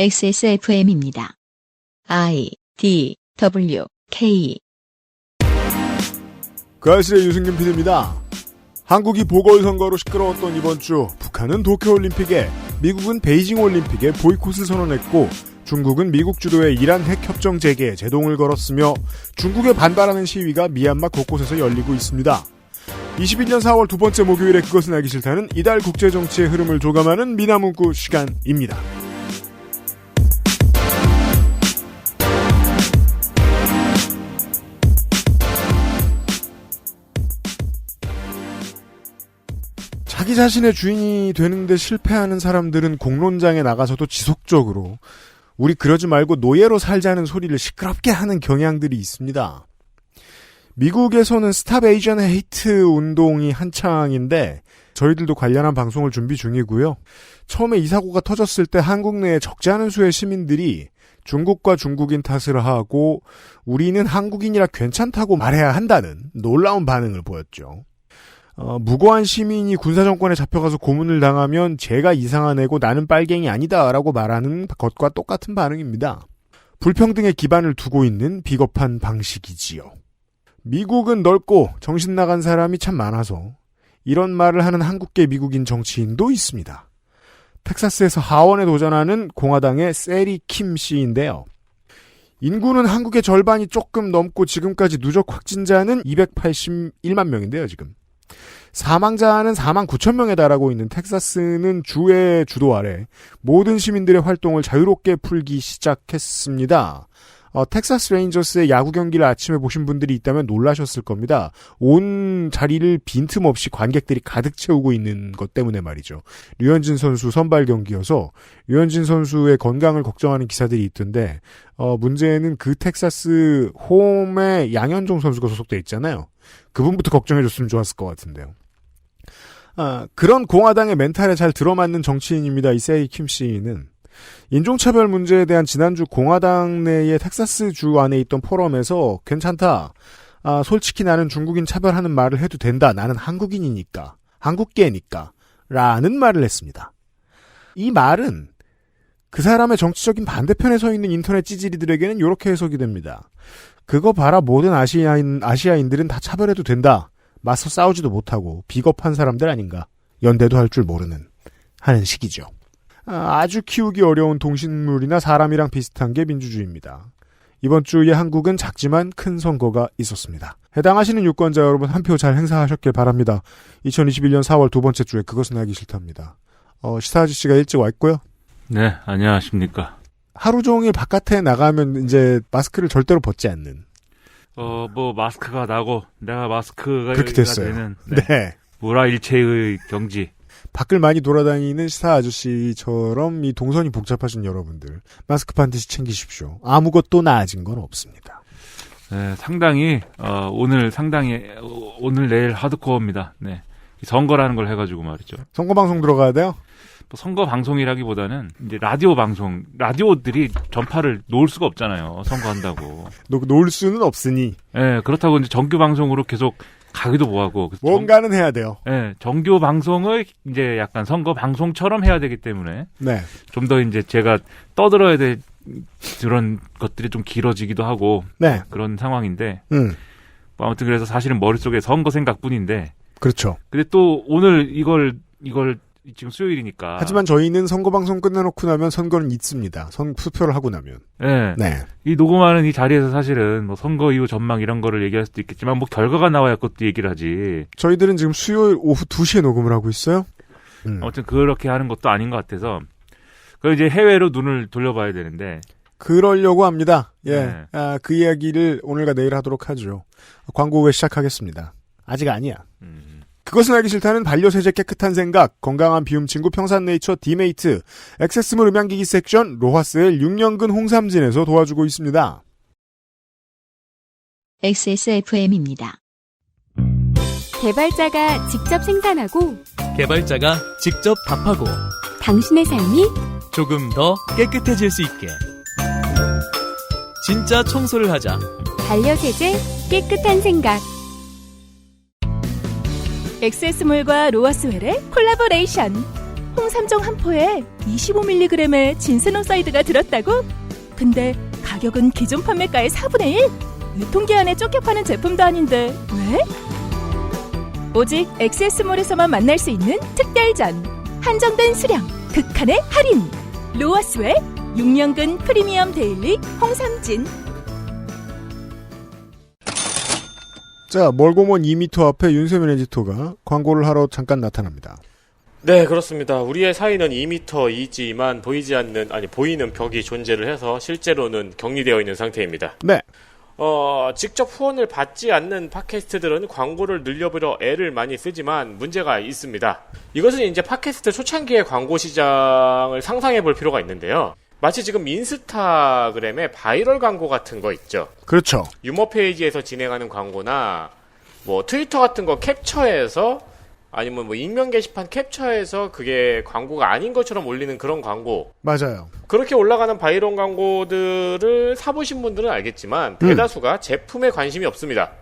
XSFM입니다. I, D, W, K. 그 아실의 유승균 PD입니다. 한국이 보궐선거로 시끄러웠던 이번 주, 북한은 도쿄올림픽에, 미국은 베이징올림픽에 보이콧을 선언했고, 중국은 미국 주도의 이란 핵협정 재개에 제동을 걸었으며 중국에 반발하는 시위가 미얀마 곳곳에서 열리고 있습니다. 21년 4월 두 번째 목요일에 그것은 알기 싫다는 이달 국제정치의 흐름을 조감하는 미나문구 시간입니다. 자기 자신의 주인이 되는데 실패하는 사람들은 공론장에 나가서도 지속적으로 우리 그러지 말고 노예로 살자는 소리를 시끄럽게 하는 경향들이 있습니다. 미국에서는 스탑 에이전 헤이트 운동이 한창인데 저희들도 관련한 방송을 준비 중이고요. 처음에 이 사고가 터졌을 때 한국 내에 적지 않은 수의 시민들이 중국과 중국인 탓을 하고 우리는 한국인이라 괜찮다고 말해야 한다는 놀라운 반응을 보였죠. 무고한 시민이 군사정권에 잡혀가서 고문을 당하면 제가 이상한 애고 나는 빨갱이 아니다라고 말하는 것과 똑같은 반응입니다. 불평등의 기반을 두고 있는 비겁한 방식이지요. 미국은 넓고 정신 나간 사람이 참 많아서 이런 말을 하는 한국계 미국인 정치인도 있습니다. 텍사스에서 하원에 도전하는 공화당의 세리 킴 씨인데요. 인구는 한국의 절반이 조금 넘고 지금까지 누적 확진자는 281만 명인데요, 지금. 사망자는 4만 9천 명에 달하고 있는 텍사스는 주의 주도 아래 모든 시민들의 활동을 자유롭게 풀기 시작했습니다. 텍사스 레인저스의 야구 경기를 아침에 보신 분들이 있다면 놀라셨을 겁니다. 온 자리를 빈틈없이 관객들이 가득 채우고 있는 것 때문에 말이죠. 류현진 선수 선발 경기여서 류현진 선수의 건강을 걱정하는 기사들이 있던데 문제는 그 텍사스 홈에 양현종 선수가 소속돼 있잖아요. 그분부터 걱정해줬으면 좋았을 것 같은데요. 그런 공화당의 멘탈에 잘 들어맞는 정치인입니다. 이 세이 킴 씨는. 인종차별 문제에 대한 지난주 공화당 내의 텍사스주 안에 있던 포럼에서 괜찮다. 솔직히 나는 중국인 차별하는 말을 해도 된다. 나는 한국인이니까. 한국계니까. 라는 말을 했습니다. 이 말은 그 사람의 정치적인 반대편에 서 있는 인터넷 찌질이들에게는 이렇게 해석이 됩니다. 그거 봐라 모든 아시아인들은 다 차별해도 된다. 맞서 싸우지도 못하고 비겁한 사람들 아닌가. 연대도 할 줄 모르는 하는 식이죠. 아주 키우기 어려운 동식물이나 사람이랑 비슷한 게 민주주의입니다. 이번 주에 한국은 작지만 큰 선거가 있었습니다. 해당하시는 유권자 여러분 한 표 잘 행사하셨길 바랍니다. 2021년 4월 두 번째 주에 그것은 알기 싫답니다. 시사 아저씨가 일찍 왔고요. 네, 안녕하십니까. 하루 종일 바깥에 나가면 이제 마스크를 절대로 벗지 않는. 마스크가 나고 내가 마스크가 그렇게 됐어요. 되는 네. 무라일체의 경지. 밖을 많이 돌아다니는 시사 아저씨처럼 이 동선이 복잡하신 여러분들 마스크 반드시 챙기십시오. 아무것도 나아진 건 없습니다. 네, 상당히 오늘 내일 하드코어입니다. 네, 선거라는 걸 해가지고 말이죠. 선거 방송 들어가야 돼요? 선거 방송이라기보다는 이제 라디오들이 전파를 놓을 수가 없잖아요. 선거한다고. 놓을 수는 없으니. 네, 그렇다고 이제 정규 방송으로 계속 가기도 뭐하고. 뭔가는 해야 돼요. 네, 정규 방송을 이제 약간 선거 방송처럼 해야 되기 때문에. 네. 좀 더 이제 제가 떠들어야 될 그런 것들이 좀 길어지기도 하고. 네. 그런 상황인데. 아무튼 그래서 사실은 머릿속에 선거 생각뿐인데. 그렇죠. 근데 또 오늘 이걸 지금 수요일이니까. 하지만 저희는 선거 방송 끝내놓고 나면 선거는 있습니다. 투표를 하고 나면. 네. 네. 이 녹음하는 이 자리에서 사실은 뭐 선거 이후 전망 이런 거를 얘기할 수도 있겠지만 뭐 결과가 나와야 그것도 얘기를 하지. 저희들은 지금 수요일 오후 2시에 녹음을 하고 있어요. 아무튼 그렇게 하는 것도 아닌 것 같아서. 그 이제 해외로 눈을 돌려봐야 되는데. 그러려고 합니다. 예. 네. 그 이야기를 오늘과 내일 하도록 하죠. 광고 후에 시작하겠습니다. 아직 아니야. 그것은 알기 싫다는 반려세제 깨끗한 생각, 건강한 비움 친구 평산네이처 디메이트, 액세스몰 음향기기 섹션, 로하스의 6년근 홍삼진에서 도와주고 있습니다. XSFM입니다. 개발자가 직접 생산하고 개발자가 직접 답하고 당신의 삶이 조금 더 깨끗해질 수 있게 진짜 청소를 하자. 반려세제 깨끗한 생각. 엑세스몰과 로하스웰의 콜라보레이션. 홍삼정 한 포에 25mg의 진세노사이드가 들었다고? 근데 가격은 기존 판매가의 4분의 1? 유통기한에 쫓겨 파는 제품도 아닌데 왜? 오직 엑세스몰에서만 만날 수 있는 특별전, 한정된 수량, 극한의 할인. 로아스웰 6년근 프리미엄 데일리 홍삼진. 자, 멀고 먼 2m 앞에 윤세민 에디터가 광고를 하러 잠깐 나타납니다. 네, 그렇습니다. 우리의 사이는 2m이지만 보이는 벽이 존재를 해서 실제로는 격리되어 있는 상태입니다. 네. 직접 후원을 받지 않는 팟캐스트들은 광고를 늘려보려 애를 많이 쓰지만 문제가 있습니다. 이것은 이제 팟캐스트 초창기의 광고 시장을 상상해 볼 필요가 있는데요. 마치 지금 인스타그램의 바이럴 광고 같은 거 있죠. 그렇죠. 유머 페이지에서 진행하는 광고나 뭐 트위터 같은 거 캡처해서 아니면 뭐 익명 게시판 캡처해서 그게 광고가 아닌 것처럼 올리는 그런 광고. 맞아요. 그렇게 올라가는 바이럴 광고들을 사보신 분들은 알겠지만 대다수가 제품에 관심이 없습니다.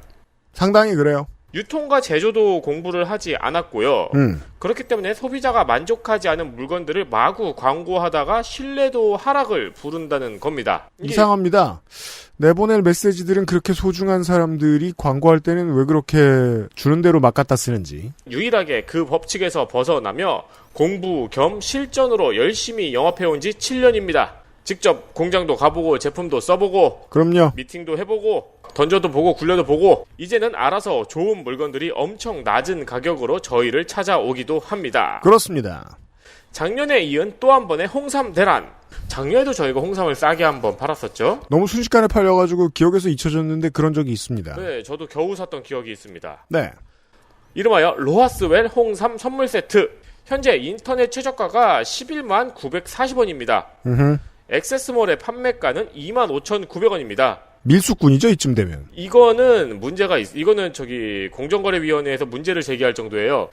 상당히 그래요. 유통과 제조도 공부를 하지 않았고요. 그렇기 때문에 소비자가 만족하지 않은 물건들을 마구 광고하다가 신뢰도 하락을 부른다는 겁니다. 이상합니다. 내보낼 메시지들은 그렇게 소중한 사람들이 광고할 때는 왜 그렇게 주는 대로 막 갖다 쓰는지. 유일하게 그 법칙에서 벗어나며 공부 겸 실전으로 열심히 영업해온 지 7년입니다. 직접 공장도 가보고 제품도 써보고 그럼요. 미팅도 해보고 던져도 보고 굴려도 보고 이제는 알아서 좋은 물건들이 엄청 낮은 가격으로 저희를 찾아오기도 합니다. 그렇습니다. 작년에 이은 또 한 번의 홍삼 대란. 작년에도 저희가 홍삼을 싸게 한번 팔았었죠. 너무 순식간에 팔려가지고 기억에서 잊혀졌는데 그런 적이 있습니다. 네, 저도 겨우 샀던 기억이 있습니다. 네. 이름하여 로하스웰 홍삼 선물 세트. 현재 인터넷 최저가가 11만 940원입니다. 액세스몰의 판매가는 25,900원입니다. 밀수꾼이죠, 이쯤 되면. 이거는 이거는 공정거래위원회에서 문제를 제기할 정도예요.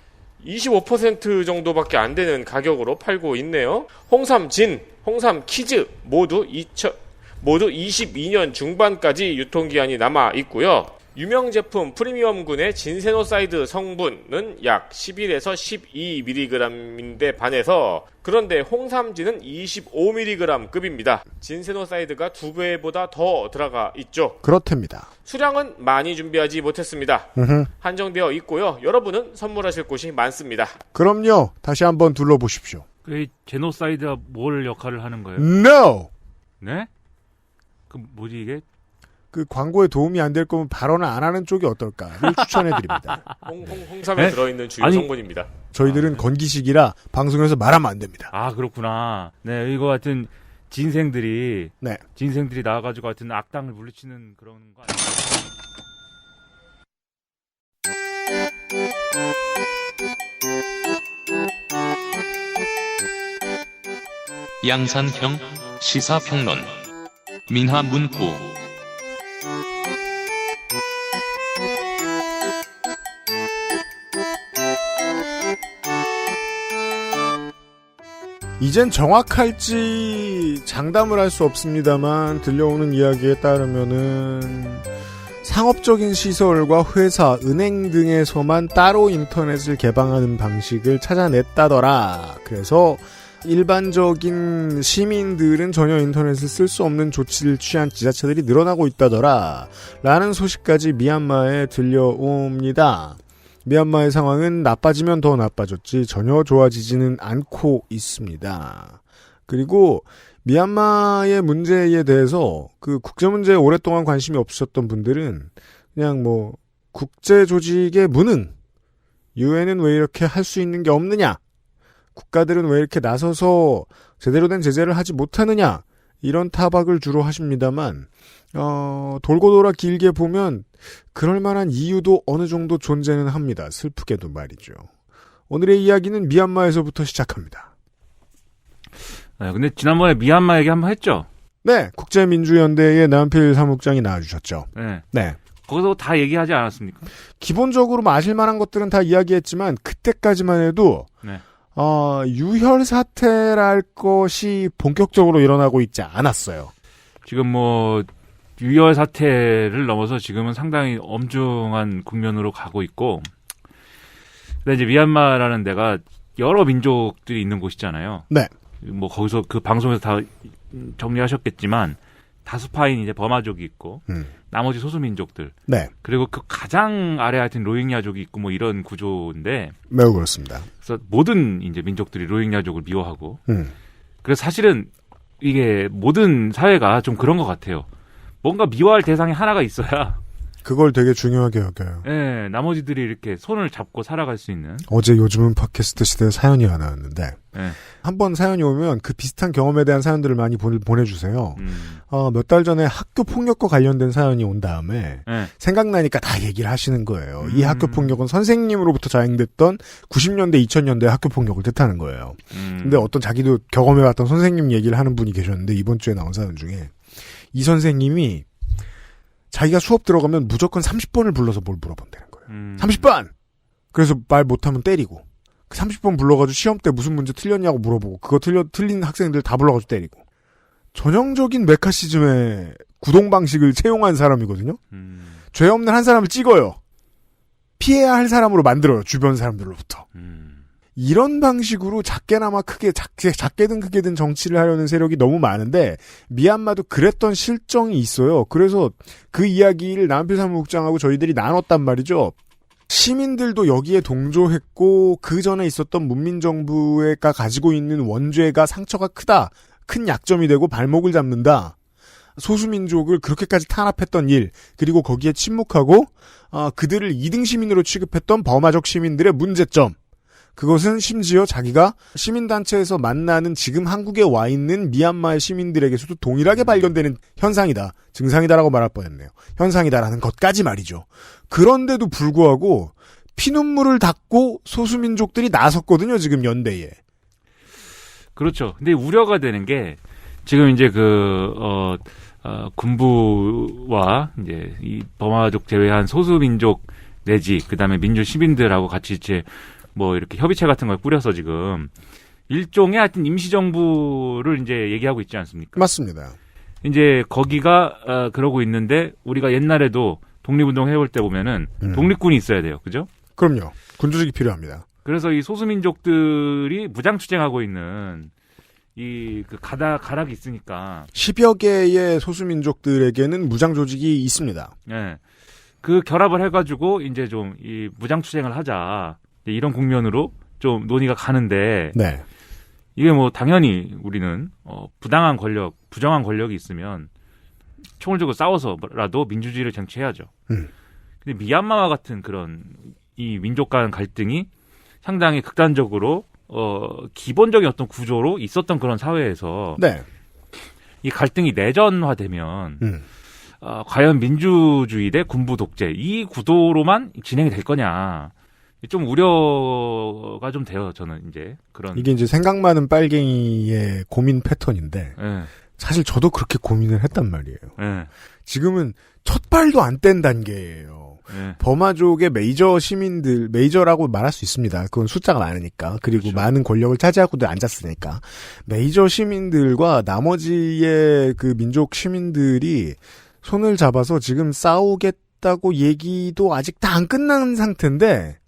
25% 정도밖에 안 되는 가격으로 팔고 있네요. 홍삼 진, 홍삼 키즈 모두 22년 중반까지 유통기한이 남아 있고요. 유명 제품 프리미엄군의 진세노사이드 성분은 약 11에서 12mg인데 반해서 그런데 홍삼진은 25mg급입니다. 진세노사이드가 2배보다 더 들어가 있죠. 그렇답니다. 수량은 많이 준비하지 못했습니다. 한정되어 있고요. 여러분은 선물하실 곳이 많습니다. 그럼요. 다시 한번 둘러보십시오. 그 제노사이드가 뭘 역할을 하는 거예요? No! 네? 그 뭐지 이게? 그 광고에 도움이 안 될 거면 발언을 안 하는 쪽이 어떨까를 추천해드립니다. 홍삼에 들어있는 주요 성분입니다. 저희들은 건기식이라 방송에서 말하면 안 됩니다. 아 그렇구나. 네 이거 같은 진생들이 나와가지고 같은 악당을 물리치는 그런 거 아니에요? 양산형 시사평론 민하문구 이젠 정확할지 장담을 할 수 없습니다만 들려오는 이야기에 따르면은 상업적인 시설과 회사, 은행 등에서만 따로 인터넷을 개방하는 방식을 찾아냈다더라. 그래서 일반적인 시민들은 전혀 인터넷을 쓸 수 없는 조치를 취한 지자체들이 늘어나고 있다더라. 라는 소식까지 미얀마에 들려옵니다. 미얀마의 상황은 나빠지면 더 나빠졌지 전혀 좋아지지는 않고 있습니다. 그리고 미얀마의 문제에 대해서 그 국제 문제에 오랫동안 관심이 없으셨던 분들은 그냥 뭐 국제 조직의 무능, 유엔은 왜 이렇게 할 수 있는 게 없느냐, 국가들은 왜 이렇게 나서서 제대로 된 제재를 하지 못하느냐, 이런 타박을 주로 하십니다만 돌고 돌아 길게 보면 그럴 만한 이유도 어느 정도 존재는 합니다. 슬프게도 말이죠. 오늘의 이야기는 미얀마에서부터 시작합니다. 네, 근데 지난번에 미얀마 얘기 한번 했죠? 네, 국제민주연대의 남필 사무국장이 나와주셨죠. 네. 거기서 다 얘기하지 않았습니까? 기본적으로 아실 만한 것들은 다 이야기했지만 그때까지만 해도 유혈 사태랄 것이 본격적으로 일어나고 있지 않았어요. 지금 뭐 유혈 사태를 넘어서 지금은 상당히 엄중한 국면으로 가고 있고, 근데 이제 미얀마라는 데가 여러 민족들이 있는 곳이잖아요. 네. 뭐 거기서 그 방송에서 다 정리하셨겠지만 다수파인 이제 버마족이 있고 나머지 소수민족들. 네. 그리고 그 가장 아래 하여튼 로힝야족이 있고 뭐 이런 구조인데 매우 그렇습니다. 그래서 모든 이제 민족들이 로힝야족을 미워하고 그래서 사실은 이게 모든 사회가 좀 그런 것 같아요. 뭔가 미워할 대상이 하나가 있어야 그걸 되게 중요하게 여겨요. 네, 나머지들이 이렇게 손을 잡고 살아갈 수 있는. 어제 요즘은 팟캐스트 시대에 사연이 하나 왔는데 네. 한번 사연이 오면 그 비슷한 경험에 대한 사연들을 많이 보내주세요. 몇 달 전에 학교 폭력과 관련된 사연이 온 다음에 네. 생각나니까 다 얘기를 하시는 거예요. 이 학교 폭력은 선생님으로부터 자행됐던 90년대, 2000년대 학교 폭력을 뜻하는 거예요. 근데 어떤 자기도 경험해왔던 선생님 얘기를 하는 분이 계셨는데 이번 주에 나온 사연 중에 이 선생님이 자기가 수업 들어가면 무조건 30번을 불러서 뭘 물어본다는 거예요. 30번! 그래서 말 못하면 때리고 30번 불러가지고 시험 때 무슨 문제 틀렸냐고 물어보고 그거 틀린 학생들 다 불러가지고 때리고 전형적인 메카시즘의 구동 방식을 채용한 사람이거든요. 죄 없는 한 사람을 찍어요. 피해야 할 사람으로 만들어요. 주변 사람들로부터. 이런 방식으로 작게나마 작게든 크게든 정치를 하려는 세력이 너무 많은데 미얀마도 그랬던 실정이 있어요. 그래서 그 이야기를 남필 사무국장하고 저희들이 나눴단 말이죠. 시민들도 여기에 동조했고 그 전에 있었던 문민정부가 가지고 있는 원죄가 상처가 크다. 큰 약점이 되고 발목을 잡는다. 소수민족을 그렇게까지 탄압했던 일 그리고 거기에 침묵하고 그들을 2등 시민으로 취급했던 버마족 시민들의 문제점. 그것은 심지어 자기가 시민단체에서 만나는 지금 한국에 와 있는 미얀마의 시민들에게서도 동일하게 발견되는 현상이다. 증상이다라고 말할 뻔했네요. 현상이다라는 것까지 말이죠. 그런데도 불구하고 피눈물을 닦고 소수민족들이 나섰거든요. 지금 연대에. 그렇죠. 근데 우려가 되는 게 지금 이제 군부와 이제 이 버마족 제외한 소수민족 내지 그다음에 민주 시민들하고 같이 이제 뭐 이렇게 협의체 같은 걸 꾸려서 지금 일종의 하여튼 임시정부를 이제 얘기하고 있지 않습니까? 맞습니다. 이제 거기가 그러고 있는데 우리가 옛날에도 독립운동 해올 때 보면은 독립군이 있어야 돼요. 그죠? 그럼요. 군조직이 필요합니다. 그래서 이 소수민족들이 무장투쟁하고 있는 이 그 가락이 있으니까 10여 개의 소수민족들에게는 무장조직이 있습니다. 네. 그 결합을 해가지고 이제 좀 이 무장투쟁을 하자. 이런 국면으로 좀 논의가 가는데 네. 이게 뭐 당연히 우리는 부정한 권력이 있으면 총을 들고 싸워서라도 민주주의를 쟁취해야죠. 근데 미얀마와 같은 그런 이 민족 간 갈등이 상당히 극단적으로 기본적인 어떤 구조로 있었던 그런 사회에서 네. 이 갈등이 내전화되면 과연 민주주의 대 군부 독재 이 구도로만 진행이 될 거냐. 좀 우려가 좀 돼요, 저는 이제 그런. 이게 이제 생각 많은 빨갱이의 고민 패턴인데, 네. 사실 저도 그렇게 고민을 했단 말이에요. 네. 지금은 첫 발도 안 뗀 단계예요. 네. 버마족의 메이저라고 말할 수 있습니다. 그건 숫자가 많으니까. 그리고 그렇죠. 많은 권력을 차지하고도 앉았으니까. 메이저 시민들과 나머지의 그 민족 시민들이 손을 잡아서 지금 싸우겠다고 얘기도 아직 다 안 끝난 상태인데,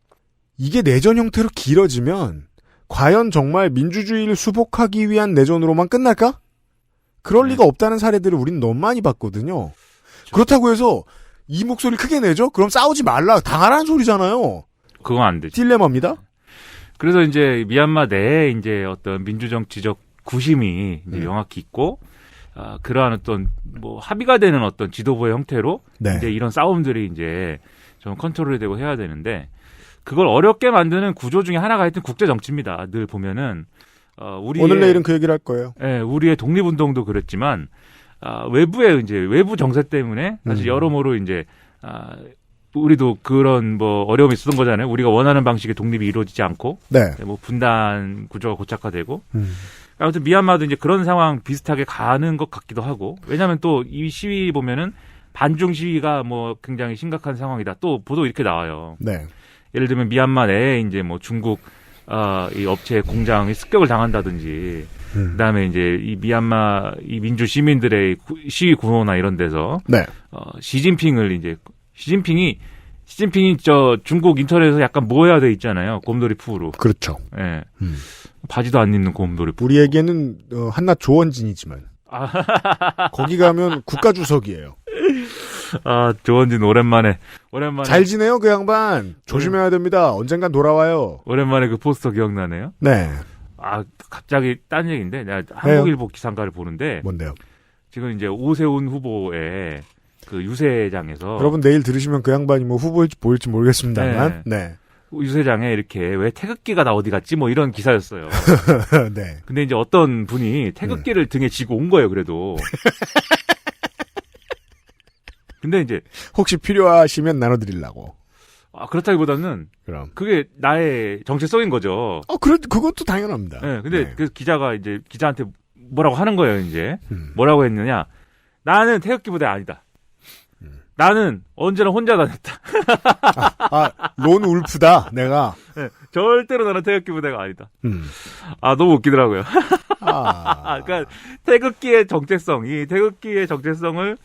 이게 내전 형태로 길어지면 과연 정말 민주주의를 수복하기 위한 내전으로만 끝날까? 그럴 리가 없다는 사례들을 우린 너무 많이 봤거든요. 그렇다고 해서 이 목소리 크게 내죠? 그럼 싸우지 말라. 당하라는 소리잖아요. 그건 안 되죠. 딜레마입니다. 그래서 이제 미얀마 내에 이제 어떤 민주정치적 구심이 이제 명확히 있고 그러한 어떤 뭐 합의가 되는 어떤 지도부의 형태로 네. 이제 이런 싸움들이 이제 좀 컨트롤이 되고 해야 되는데 그걸 어렵게 만드는 구조 중에 하나가 하여튼 국제 정치입니다. 늘 보면은 오늘 내일은 그 얘기를 할 거예요. 예, 우리의 독립운동도 그랬지만 외부의 이제 외부 정세 때문에 사실 여러모로 이제 우리도 그런 뭐 어려움이 있었던 거잖아요. 우리가 원하는 방식의 독립이 이루어지지 않고 네. 뭐 분단 구조가 고착화되고 아무튼 미얀마도 이제 그런 상황 비슷하게 가는 것 같기도 하고 왜냐하면 또 이 시위 보면은 반중 시위가 뭐 굉장히 심각한 상황이다. 또 보도 이렇게 나와요. 네. 예를 들면 미얀마 내에 이제 뭐 중국 이 업체 공장이 습격을 당한다든지 그다음에 이제 이 미얀마 이 민주 시민들의 시위 구호나 이런 데서 네. 시진핑이 시진핑이 저 중국 인터넷에서 약간 모해화 돼 있잖아요. 곰돌이 푸으로. 그렇죠. 예. 바지도 안 입는 곰돌이 푸. 우리에게는 한낱 조원진이지만 거기 가면 국가주석이에요. 아, 조원진 오랜만에. 잘 지내요, 그 양반. 조심해야 됩니다. 언젠간 돌아와요. 오랜만에 그 포스터 기억나네요. 네. 아, 갑자기 딴 얘기인데 내가 한국일보 기사인가를 보는데 뭔데요? 지금 이제 오세훈 후보의 그 유세장에서 여러분 내일 들으시면 그 양반이 뭐 후보일지 보일지 모르겠습니다만. 네. 유세장에 이렇게 왜 태극기가 다 어디 갔지 뭐 이런 기사였어요. 네. 근데 이제 어떤 분이 태극기를 등에 지고 온 거예요, 그래도. 근데 이제 혹시 필요하시면 나눠드리려고. 그렇다기보다는 그럼 그게 나의 정체성인 거죠. 그것도 당연합니다. 네, 근데 네. 그 기자가 이제 기자한테 뭐라고 하는 거예요, 이제. 뭐라고 했느냐. 나는 태극기 부대 아니다. 나는 언제나 혼자 다녔다. 론 울프다, 내가. 네, 절대로 나는 태극기 부대가 아니다. 너무 웃기더라고요. 그러니까 태극기의 정체성, 이 태극기의 정체성을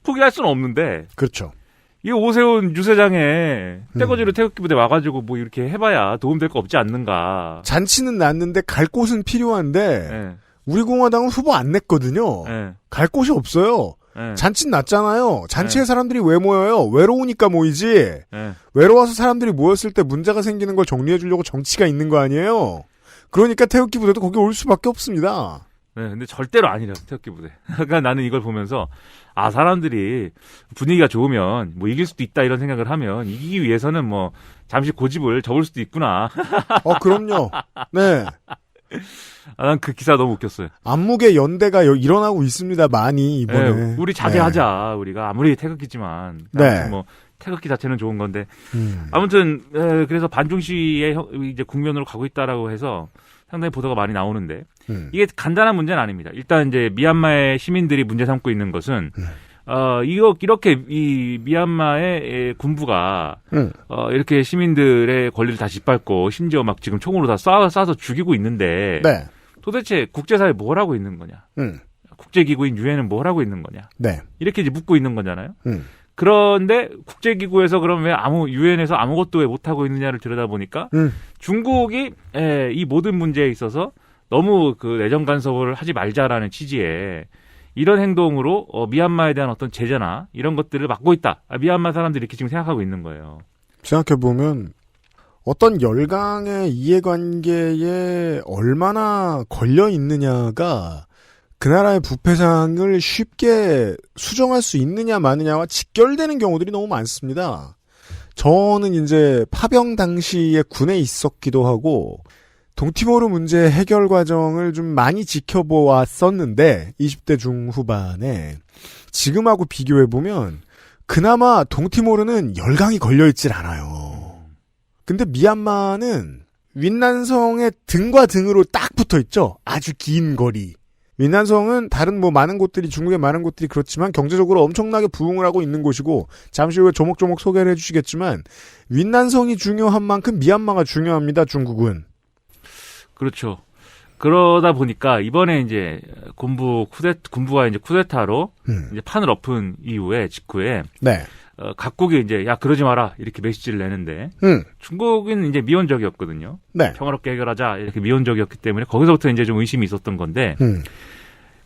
포기할 수는 없는데. 그렇죠. 이 오세훈 유세장에 떼거지로 태극기 부대 와가지고 뭐 이렇게 해봐야 도움될 거 없지 않는가. 잔치는 났는데 갈 곳은 필요한데 네. 우리 공화당은 후보 안 냈거든요. 네. 갈 곳이 없어요. 네. 잔치는 났잖아요. 잔치에 네. 사람들이 왜 모여요? 외로우니까 모이지. 네. 외로워서 사람들이 모였을 때 문제가 생기는 걸 정리해 주려고 정치가 있는 거 아니에요? 그러니까 태극기 부대도 거기 올 수밖에 없습니다. 네, 근데 절대로 아니라 태극기 부대. 그러니까 나는 이걸 보면서 사람들이 분위기가 좋으면 뭐 이길 수도 있다 이런 생각을 하면 이기기 위해서는 뭐 잠시 고집을 접을 수도 있구나. 그럼요. 네. 난 그 기사 너무 웃겼어요. 안목의 연대가 일어나고 있습니다. 많이 이번에. 네, 우리 자제하자. 우리가 아무리 태극기지만 네. 뭐 태극기 자체는 좋은 건데 아무튼 그래서 반중 시위에 이제 국면으로 가고 있다라고 해서 상당히 보도가 많이 나오는데 이게 간단한 문제는 아닙니다. 일단 이제 미얀마의 시민들이 문제 삼고 있는 것은 이렇게 이 미얀마의 군부가 이렇게 시민들의 권리를 다 짓밟고 심지어 막 지금 총으로 다 쏴서 죽이고 있는데 네. 도대체 국제사회 뭘 하고 있는 거냐? 국제기구인 유엔은 뭘 하고 있는 거냐? 네. 이렇게 이제 묻고 있는 거잖아요. 그런데 국제기구에서 그럼 왜 유엔에서 아무것도 왜 못하고 있느냐를 들여다보니까 중국이 이 모든 문제에 있어서 너무 그 내정 간섭을 하지 말자라는 취지에 이런 행동으로 미얀마에 대한 어떤 제재나 이런 것들을 막고 있다. 미얀마 사람들이 이렇게 지금 생각하고 있는 거예요. 생각해보면 어떤 열강의 이해관계에 얼마나 걸려 있느냐가 그 나라의 부패상을 쉽게 수정할 수 있느냐 마느냐와 직결되는 경우들이 너무 많습니다. 저는 이제 파병 당시에 군에 있었기도 하고 동티모르 문제 해결 과정을 좀 많이 지켜보았었는데 20대 중후반에 지금하고 비교해보면 그나마 동티모르는 열강이 걸려있질 않아요. 근데 미얀마는 윈난성의 등과 등으로 딱 붙어있죠. 아주 긴 거리. 윈난성은 다른 많은 곳들이 중국의 많은 곳들이 그렇지만 경제적으로 엄청나게 부흥을 하고 있는 곳이고 잠시 후에 조목조목 소개를 해주시겠지만 윈난성이 중요한 만큼 미얀마가 중요합니다. 중국은. 그렇죠. 그러다 보니까 이번에 이제 군부가 이제 쿠데타로 이제 판을 엎은 직후에 네. 각국이 이제 그러지 마라 이렇게 메시지를 내는데 중국은 이제 미온적이었거든요. 네. 평화롭게 해결하자 이렇게 미온적이었기 때문에 거기서부터 이제 좀 의심이 있었던 건데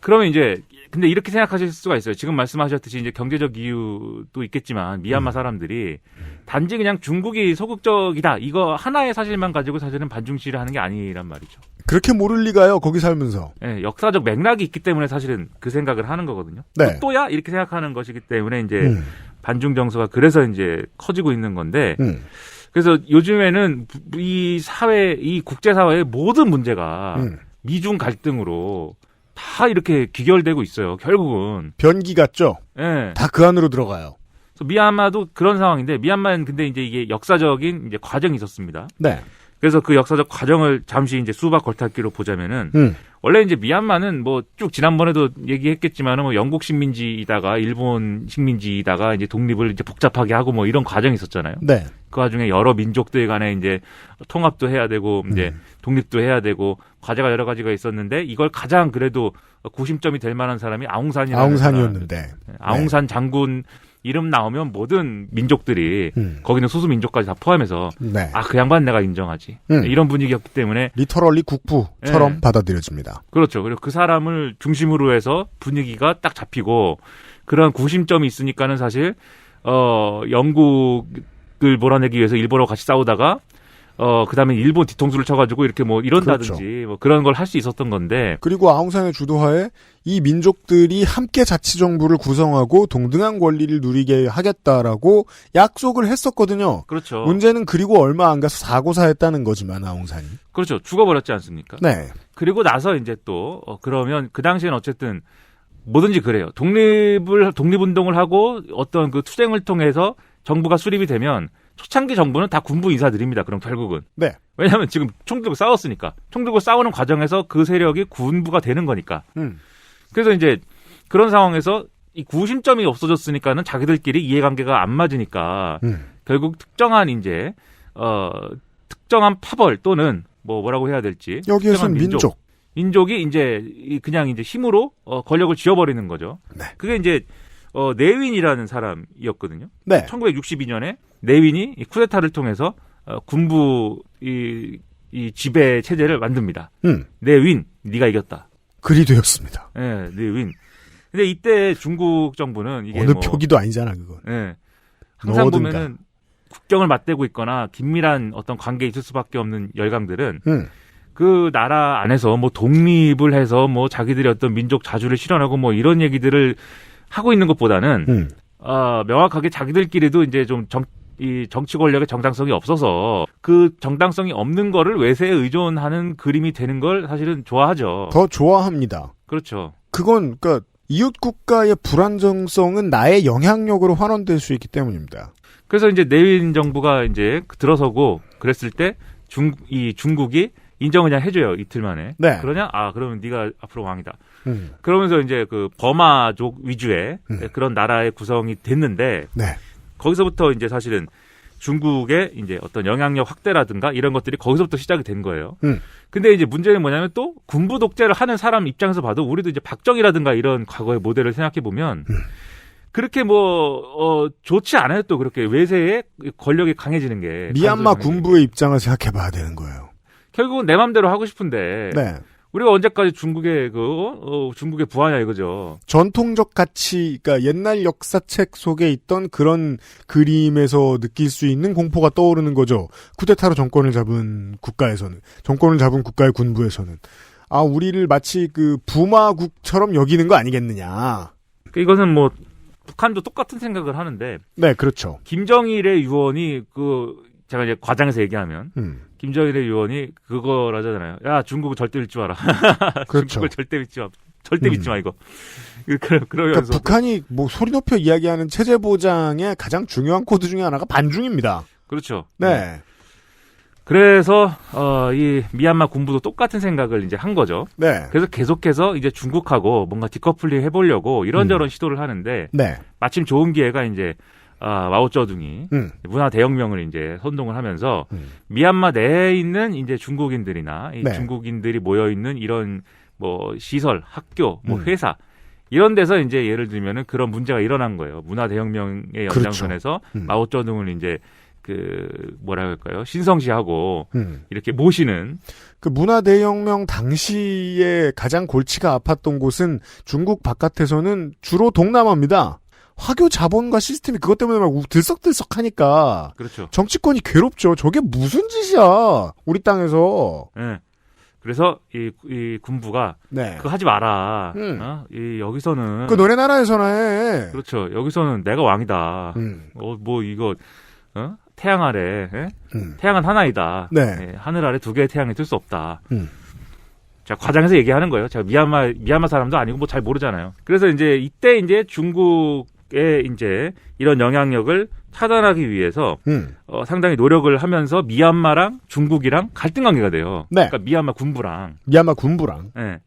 그러면 이제 근데 이렇게 생각하실 수가 있어요. 지금 말씀하셨듯이 이제 경제적 이유도 있겠지만 미얀마 사람들이 단지 그냥 중국이 소극적이다 이거 하나의 사실만 가지고 사실은 반중 시위를 하는 게 아니란 말이죠. 그렇게 모를 리가요. 거기 살면서. 네, 역사적 맥락이 있기 때문에 사실은 그 생각을 하는 거거든요. 네. 또야 이렇게 생각하는 것이기 때문에 이제 반중 정서가 그래서 이제 커지고 있는 건데 그래서 요즘에는 이 국제사회의 모든 문제가 미중 갈등으로 다 이렇게 귀결되고 있어요. 결국은 변기 같죠. 네. 다 그 안으로 들어가요. 그래서 미얀마도 그런 상황인데 미얀마는 근데 이제 이게 역사적인 이제 과정이 있었습니다. 네. 그래서 그 역사적 과정을 잠시 이제 수박 걸타기로 보자면은 원래 이제 미얀마는 뭐 쭉 지난번에도 얘기했겠지만은 뭐 영국 식민지이다가 일본 식민지이다가 이제 독립을 이제 복잡하게 하고 뭐 이런 과정이 있었잖아요. 네. 그 와중에 여러 민족들 간에 이제 통합도 해야 되고 이제 독립도 해야 되고 과제가 여러 가지가 있었는데 이걸 가장 그래도 구심점이 될 만한 사람이 아웅산이었는데 아웅산이었는데 아웅산 장군 이름 나오면 모든 민족들이 거기는 소수 민족까지 다 포함해서 네. 그 양반 내가 인정하지. 이런 분위기였기 때문에 리터럴리 국부처럼 네. 받아들여집니다. 그렇죠. 그리고 그 사람을 중심으로 해서 분위기가 딱 잡히고 그런 구심점이 있으니까는 사실 영국을 몰아내기 위해서 일본하고 같이 싸우다가 그다음에 일본 뒤통수를 쳐가지고 이렇게 뭐 이런다든지 그렇죠. 뭐 그런 걸 할 수 있었던 건데. 그리고 아웅산의 주도하에 이 민족들이 함께 자치정부를 구성하고 동등한 권리를 누리게 하겠다라고 약속을 했었거든요. 그렇죠. 문제는 그리고 얼마 안 가서 사고사했다는 거지만 아웅산이. 그렇죠. 죽어버렸지 않습니까? 네. 그리고 나서 이제 또 그러면 그 당시에는 어쨌든 뭐든지 그래요. 독립운동을 하고 어떤 그 투쟁을 통해서 정부가 수립이 되면 초창기 정부는 다 군부 인사들입니다. 그럼 결국은. 네. 왜냐하면 지금 총 들고 싸웠으니까. 총 들고 싸우는 과정에서 그 세력이 군부가 되는 거니까. 그래서 이제 그런 상황에서 이 구심점이 없어졌으니까는 자기들끼리 이해관계가 안 맞으니까 결국 특정한 이제 특정한 파벌 또는 뭐라고 해야 될지 여기에서는 민족이 이제 그냥 이제 힘으로 권력을 쥐어버리는 거죠. 네. 그게 이제 네윈이라는 사람이었거든요. 네. 1962년에 네윈이 이 쿠데타를 통해서 군부 이 지배 체제를 만듭니다. 네윈, 네가 이겼다. 그리 되었습니다. 네, 네윈. 근데 이때 중국 정부는 이게 어느 표기도 아니잖아 그건. 네, 항상 넣어둔가. 보면은 국경을 맞대고 있거나 긴밀한 어떤 관계에 있을 수밖에 없는 열강들은 그 나라 안에서 뭐 독립을 해서 뭐 자기들의 어떤 민족 자주를 실현하고 뭐 이런 얘기들을 하고 있는 것보다는 명확하게 자기들끼리도 이제 좀 이 정치 권력의 정당성이 없어서 그 정당성이 없는 거를 외세에 의존하는 그림이 되는 걸 사실은 좋아하죠. 더 좋아합니다. 그렇죠. 그건 그러니까 이웃 국가의 불안정성은 나의 영향력으로 환원될 수 있기 때문입니다. 그래서 이제 내윈 정부가 이제 들어서고 그랬을 때 중국이 인정을 그냥 해줘요. 이틀 만에. 네. 그러냐? 그러면 네가 앞으로 왕이다. 그러면서 이제 그 버마족 위주의 그런 나라의 구성이 됐는데. 네. 거기서부터 이제 사실은 중국의 이제 어떤 영향력 확대라든가 이런 것들이 거기서부터 시작이 된 거예요. 근데 이제 문제는 뭐냐면 또 군부 독재를 하는 사람 입장에서 봐도 우리도 이제 박정희라든가 이런 과거의 모델을 생각해 보면 그렇게 좋지 않아요. 또 그렇게 외세의 권력이 강해지는 게. 미얀마 군부의 입장을 생각해 봐야 되는 거예요. 결국은 내 맘대로 하고 싶은데. 네. 우리가 언제까지 중국의 중국의 부하냐 이거죠. 전통적 가치, 그러니까 옛날 역사책 속에 있던 그런 그림에서 느낄 수 있는 공포가 떠오르는 거죠. 쿠데타로 정권을 잡은 국가의 군부에서는. 우리를 마치 그 부마국처럼 여기는 거 아니겠느냐. 이것은 뭐 북한도 똑같은 생각을 하는데. 네, 그렇죠. 김정일의 유언이 제가 이제 과장해서 얘기하면 김정일의 유언이 그거라잖아요. 야, 중국을 절대 믿지 마라. 그렇죠. 중국을 절대 믿지 마. 절대 믿지 마 이거. 그러면서 그러니까 북한이 뭐 소리 높여 이야기하는 체제 보장의 가장 중요한 코드 중에 하나가 반중입니다. 그렇죠. 네. 그래서 이 미얀마 군부도 똑같은 생각을 이제 한 거죠. 네. 그래서 계속해서 이제 중국하고 뭔가 디커플링 해보려고 이런저런 시도를 하는데 네. 마침 좋은 기회가 이제 마오쩌둥이 문화 대혁명을 이제 선동을 하면서 미얀마 내에 있는 이제 중국인들이나 이 네. 중국인들이 모여 있는 이런 뭐 시설, 학교, 뭐 회사 이런 데서 이제 예를 들면은 그런 문제가 일어난 거예요. 문화 대혁명의 연장선에서 그렇죠. 마오쩌둥을 이제 뭐라 할까요? 신성시하고 이렇게 모시는 그 문화 대혁명 당시에 가장 골치가 아팠던 곳은 중국 바깥에서는 주로 동남아입니다. 화교 자본과 시스템이 그것 때문에 막 들썩들썩하니까 그렇죠. 정치권이 괴롭죠. 저게 무슨 짓이야. 우리 땅에서. 네. 그래서 이 군부가 네. 그거 하지 마라. 여기서는 그 너네 나라에서나 해. 그렇죠. 여기서는 내가 왕이다. 뭐 이거 태양 아래 태양은 하나이다. 네. 하늘 아래 두 개의 태양이 뜰 수 없다. 자, 과장해서 얘기하는 거예요. 제가 미얀마 사람도 아니고 뭐 잘 모르잖아요. 그래서 이제 이때 이제 중국의 이제 이런 영향력을 차단하기 위해서 상당히 노력을 하면서 미얀마랑 중국이랑 갈등 관계가 돼요. 네. 그러니까 미얀마 군부랑. 네.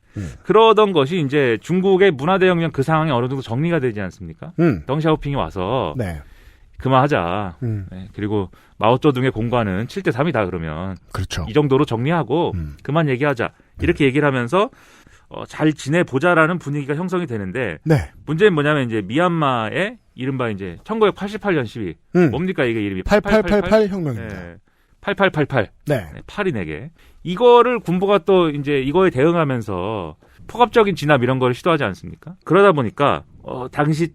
그러던 것이 이제 중국의 문화 대혁명 그 상황이 어느 정도 정리가 되지 않습니까? 덩샤오핑이 와서 네. 그만하자. 네. 그리고 마오쩌둥의 공과는 7대3이다 그러면. 그렇죠. 이 정도로 정리하고 그만 얘기하자. 이렇게 얘기를 하면서 잘 지내보자라는 분위기가 형성이 되는데 네. 문제는 뭐냐면 이제 미얀마의 이른바 이제 1988년 시위 뭡니까 이게 이름이 8888 혁명입니다. 네. 8888 네. 8이 4개. 이거를 군부가 또 이제 이거에 대응하면서 포괄적인 진압 이런 거를 시도하지 않습니까? 그러다 보니까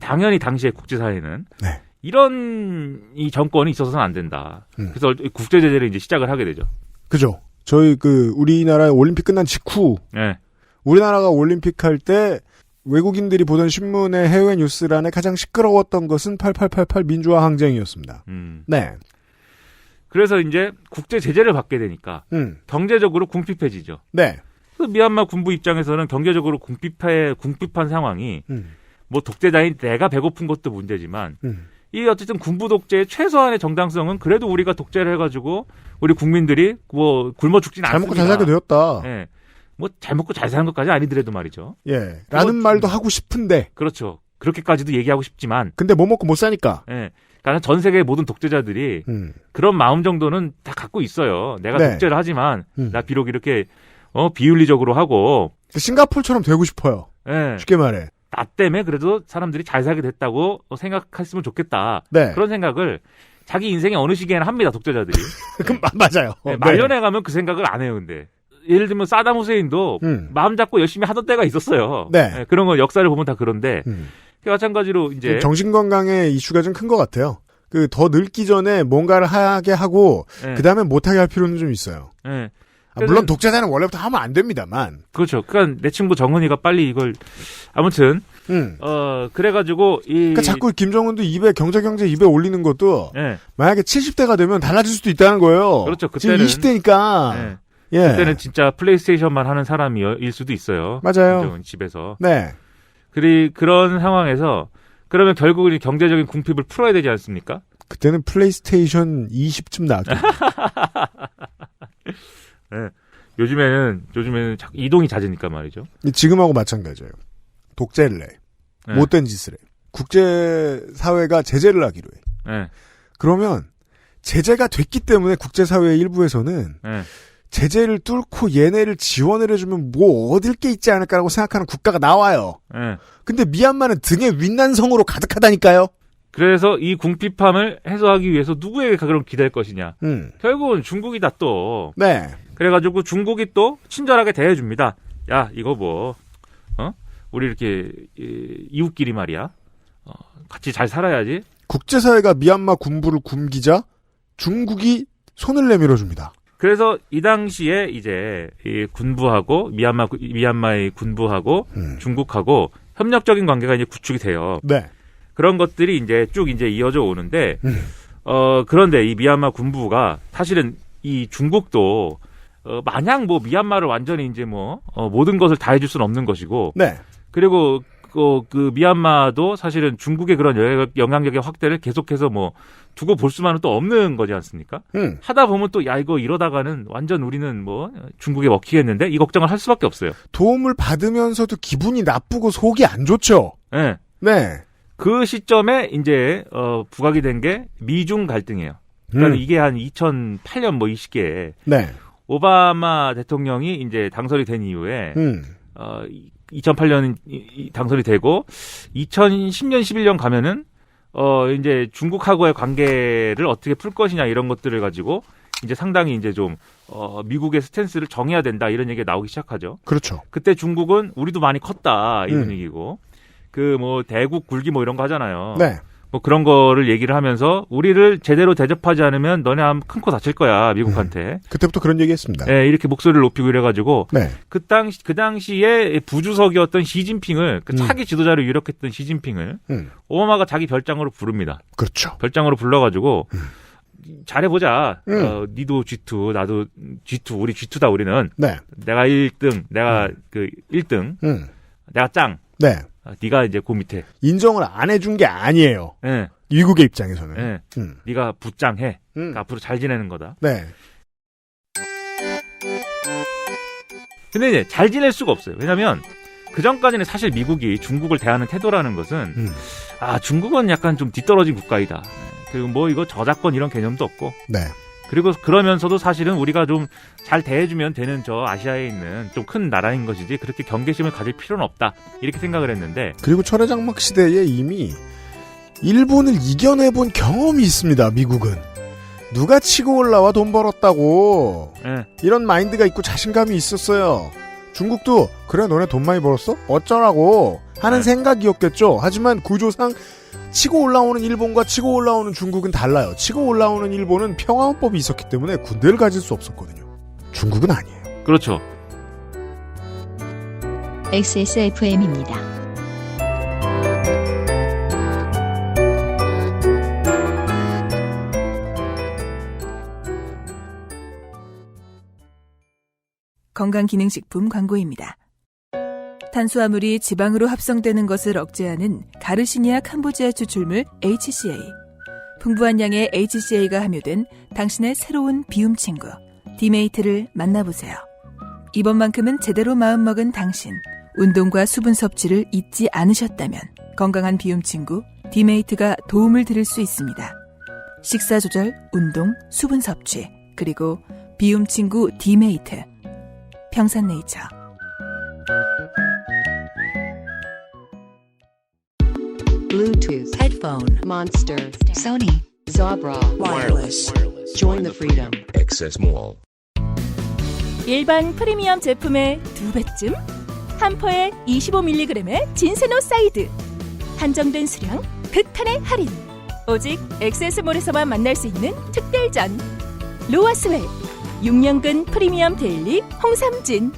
당연히 당시의 국제사회는 네. 이런 이 정권이 있어서는 안 된다. 그래서 국제 제재를 이제 시작을 하게 되죠. 그죠. 저희 우리나라 올림픽 끝난 직후 네. 우리나라가 올림픽 할 때 외국인들이 보던 신문의 해외 뉴스란에 가장 시끄러웠던 것은 8888 민주화 항쟁이었습니다. 네. 그래서 이제 국제 제재를 받게 되니까 경제적으로 궁핍해지죠. 네. 그 미얀마 군부 입장에서는 경제적으로 궁핍한 상황이 뭐 독재자인 내가 배고픈 것도 문제지만 이 어쨌든 군부 독재의 최소한의 정당성은 그래도 우리가 독재를 해가지고 우리 국민들이 뭐 굶어 죽진 않습니다. 잘 먹고 잘 살게 되었다. 네. 뭐 잘 먹고 잘 사는 것까지 아니더라도 말이죠. 예. 라는 말도 하고 싶은데. 그렇죠. 그렇게까지도 얘기하고 싶지만. 근데 못 먹고 못 사니까. 예. 그러니까 전 세계의 모든 독재자들이 그런 마음 정도는 다 갖고 있어요. 내가 네. 독재를 하지만 나 비록 이렇게 비윤리적으로 하고 싱가포르처럼 되고 싶어요. 예. 쉽게 말해. 나 때문에 그래도 사람들이 잘 살게 됐다고 생각했으면 좋겠다. 네. 그런 생각을 자기 인생의 어느 시기에는 합니다. 독재자들이. 그럼 맞아요. 네, 말년에 가면 그 생각을 안 해요. 근데 예를 들면 사담 후세인도 마음 잡고 열심히 하던 때가 있었어요. 네. 네, 그런 건 역사를 보면 다 그런데 마찬가지로 이제 정신건강의 이슈가 좀 큰 것 같아요. 더 늙기 전에 뭔가를 하게 하고 네. 그 다음에 못하게 할 필요는 좀 있어요. 네. 물론 독재자는 원래부터 하면 안 됩니다만. 그렇죠. 그러니까 내 친구 정은이가 빨리 이걸 아무튼 그래가지고 그러니까 자꾸 김정은도 경제 입에 올리는 것도 네. 만약에 70대가 되면 달라질 수도 있다는 거예요. 그렇죠. 그때는 지금 20대니까. 네. 예. 그때는 진짜 플레이스테이션만 하는 사람일 수도 있어요. 맞아요. 김정은 집에서. 네. 그런 상황에서 그러면 결국은 경제적인 궁핍을 풀어야 되지 않습니까? 그때는 플레이스테이션 20쯤 나왔죠. 네. 요즘에는 이동이 잦으니까 말이죠. 지금하고 마찬가지예요. 독재를 해. 네. 못된 짓을 해. 국제사회가 제재를 하기로 해. 네. 그러면 제재가 됐기 때문에 국제사회의 일부에서는 네. 제재를 뚫고 얘네를 지원을 해주면 뭐 얻을 게 있지 않을까라고 생각하는 국가가 나와요. 네. 근데 미얀마는 등에 윈난성으로 가득하다니까요. 그래서 이 궁핍함을 해소하기 위해서 누구에게 그럼 기댈 것이냐. 결국은 중국이다 또. 네. 그래가지고 중국이 또 친절하게 대해줍니다. 야 이거 우리 이렇게 이웃끼리 말이야. 같이 잘 살아야지. 국제사회가 미얀마 군부를 굶기자 중국이 손을 내밀어줍니다. 그래서 이 당시에 이제 이 군부하고 미얀마의 군부하고 중국하고 협력적인 관계가 이제 구축이 돼요. 네. 그런 것들이 이제 쭉 이제 이어져 오는데 그런데 이 미얀마 군부가 사실은 이 중국도 마냥 뭐 미얀마를 완전히 이제 모든 것을 다 해줄 수는 없는 것이고. 네. 그리고 그 미얀마도 사실은 중국의 그런 영향력의 확대를 계속해서 두고 볼 수만은 또 없는 거지 않습니까? 하다 보면 또 이거 이러다가는 완전 우리는 중국에 먹히겠는데 이 걱정을 할 수밖에 없어요. 도움을 받으면서도 기분이 나쁘고 속이 안 좋죠. 네. 네. 그 시점에 이제 부각이 된 게 미중 갈등이에요. 그러니까 이게 한 2008년 이 시기에 네. 오바마 대통령이 이제 당선이 된 이후에 2008년 당선이 되고 2010년 11년 가면은 이제 중국하고의 관계를 어떻게 풀 것이냐 이런 것들을 가지고 이제 상당히 이제 좀 미국의 스탠스를 정해야 된다 이런 얘기가 나오기 시작하죠. 그렇죠. 그때 중국은 우리도 많이 컸다 이런 얘기고 대국 굴기 이런 거 하잖아요. 네. 그런 거를 얘기를 하면서 우리를 제대로 대접하지 않으면 너네 큰 코 다칠 거야 미국한테. 그때부터 그런 얘기했습니다. 네, 이렇게 목소리를 높이고 이래가지고 네. 그 당시에 부주석이었던 시진핑을 차기 지도자로 유력했던 시진핑을 오바마가 자기 별장으로 부릅니다. 그렇죠. 별장으로 불러가지고 잘해보자. 니도 G2, 나도 G2, 우리 G2다 우리는. 네. 내가 1등, 내가 1등, 내가 짱. 네. 네가 이제 그 밑에 인정을 안 해준 게 아니에요. 네. 미국의 입장에서는. 네. 네가 부짱해. 그러니까 앞으로 잘 지내는 거다. 네. 근데 이제 잘 지낼 수가 없어요. 왜냐하면 그 전까지는 사실 미국이 중국을 대하는 태도라는 것은 중국은 약간 좀 뒤떨어진 국가이다. 그리고 이거 저작권 이런 개념도 없고. 네. 그리고 그러면서도 사실은 우리가 좀 잘 대해주면 되는 저 아시아에 있는 좀 큰 나라인 것이지 그렇게 경계심을 가질 필요는 없다. 이렇게 생각을 했는데. 그리고 철회장막 시대에 이미 일본을 이겨내본 경험이 있습니다. 미국은. 누가 치고 올라와 돈 벌었다고. 네. 이런 마인드가 있고 자신감이 있었어요. 중국도 그래 너네 돈 많이 벌었어? 어쩌라고 하는 생각이었겠죠. 하지만 구조상 치고 올라오는 일본과 치고 올라오는 중국은 달라요. 치고 올라오는 일본은 평화헌법이 있었기 때문에 군대를 가질 수 없었거든요. 중국은 아니에요. 그렇죠. XSFM입니다. 건강기능식품 광고입니다. 탄수화물이 지방으로 합성되는 것을 억제하는 가르시니아 캄보지아 추출물 HCA. 풍부한 양의 HCA가 함유된 당신의 새로운 비움 친구 디메이트를 만나보세요. 이번만큼은 제대로 마음먹은 당신. 운동과 수분 섭취를 잊지 않으셨다면 건강한 비움 친구 디메이트가 도움을 드릴 수 있습니다. 식사 조절, 운동, 수분 섭취, 그리고 비움 친구 디메이트. 평산네이처. Bluetooth, headphone, Monster, Sony, Zabra, wireless. Join the freedom. Access Mall. 일반 프리미엄 제품의 2배쯤? 한 포에 25mg의 진세노사이드. 한정된 수량, 극한의 할인. 오직 엑세스몰에서만 만날 수 있는 특별전. 로아스웰 6년근 프리미엄 데일리 홍삼진.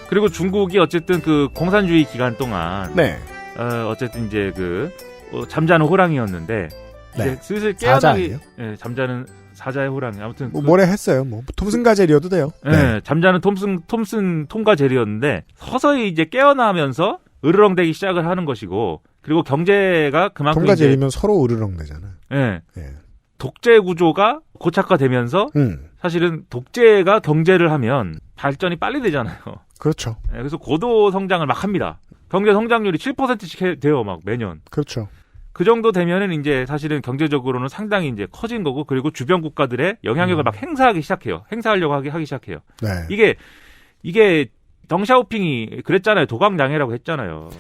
그리고 중국이 어쨌든 그 공산주의 기간 동안 네. 어쨌든 이제 잠자는 호랑이였는데 이제 네. 슬슬 깨어나기. 사자예요? 네, 잠자는 사자의 호랑이. 아무튼 뭐래 했어요. 뭐 톰슨 가젤이어도 돼요. 네, 잠자는 톰과 제리였는데 서서히 이제 깨어나면서 으르렁대기 시작을 하는 것이고, 그리고 경제가 그만큼 톰과 제리면 서로 으르렁대잖아요. 네. 네. 독재 구조가 고착화되면서 사실은 독재가 경제를 하면 발전이 빨리 되잖아요. 그렇죠. 네, 그래서 고도 성장을 막 합니다. 경제 성장률이 7%씩 돼요, 막 매년. 그렇죠. 그 정도 되면은 이제 사실은 경제적으로는 상당히 이제 커진 거고, 그리고 주변 국가들의 영향력을 막 행사하기 시작해요. 행사하려고 하기 시작해요. 네. 이게 덩샤오핑이 그랬잖아요. 도광양해라고 했잖아요.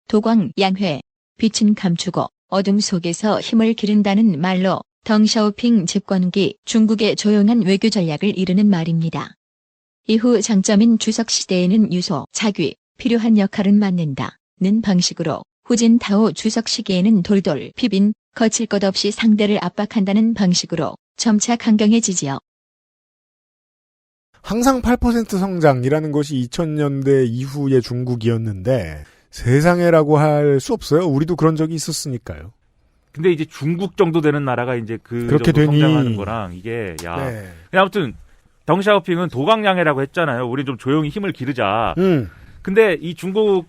도광양회. 빛은 감추고 어둠 속에서 힘을 기른다는 말로 덩샤오핑 집권기 중국의 조용한 외교 전략을 이르는 말입니다. 이후 장점인 주석 시대에는 유소, 자귀, 필요한 역할은 맡는다는 방식으로 후진타오 주석 시기에는 돌돌 비빈, 거칠 것 없이 상대를 압박한다는 방식으로 점차 강경해지지요. 항상 8% 성장이라는 것이 2000년대 이후의 중국이었는데 세상에라고 할 수 없어요. 우리도 그런 적이 있었으니까요. 근데 이제 중국 정도 되는 나라가 이제 그렇게 정도 되니 성장하는 거랑 이게 네. 아무튼 덩샤오핑은 도광양해라고 했잖아요. 우리 좀 조용히 힘을 기르자. 근데 이 중국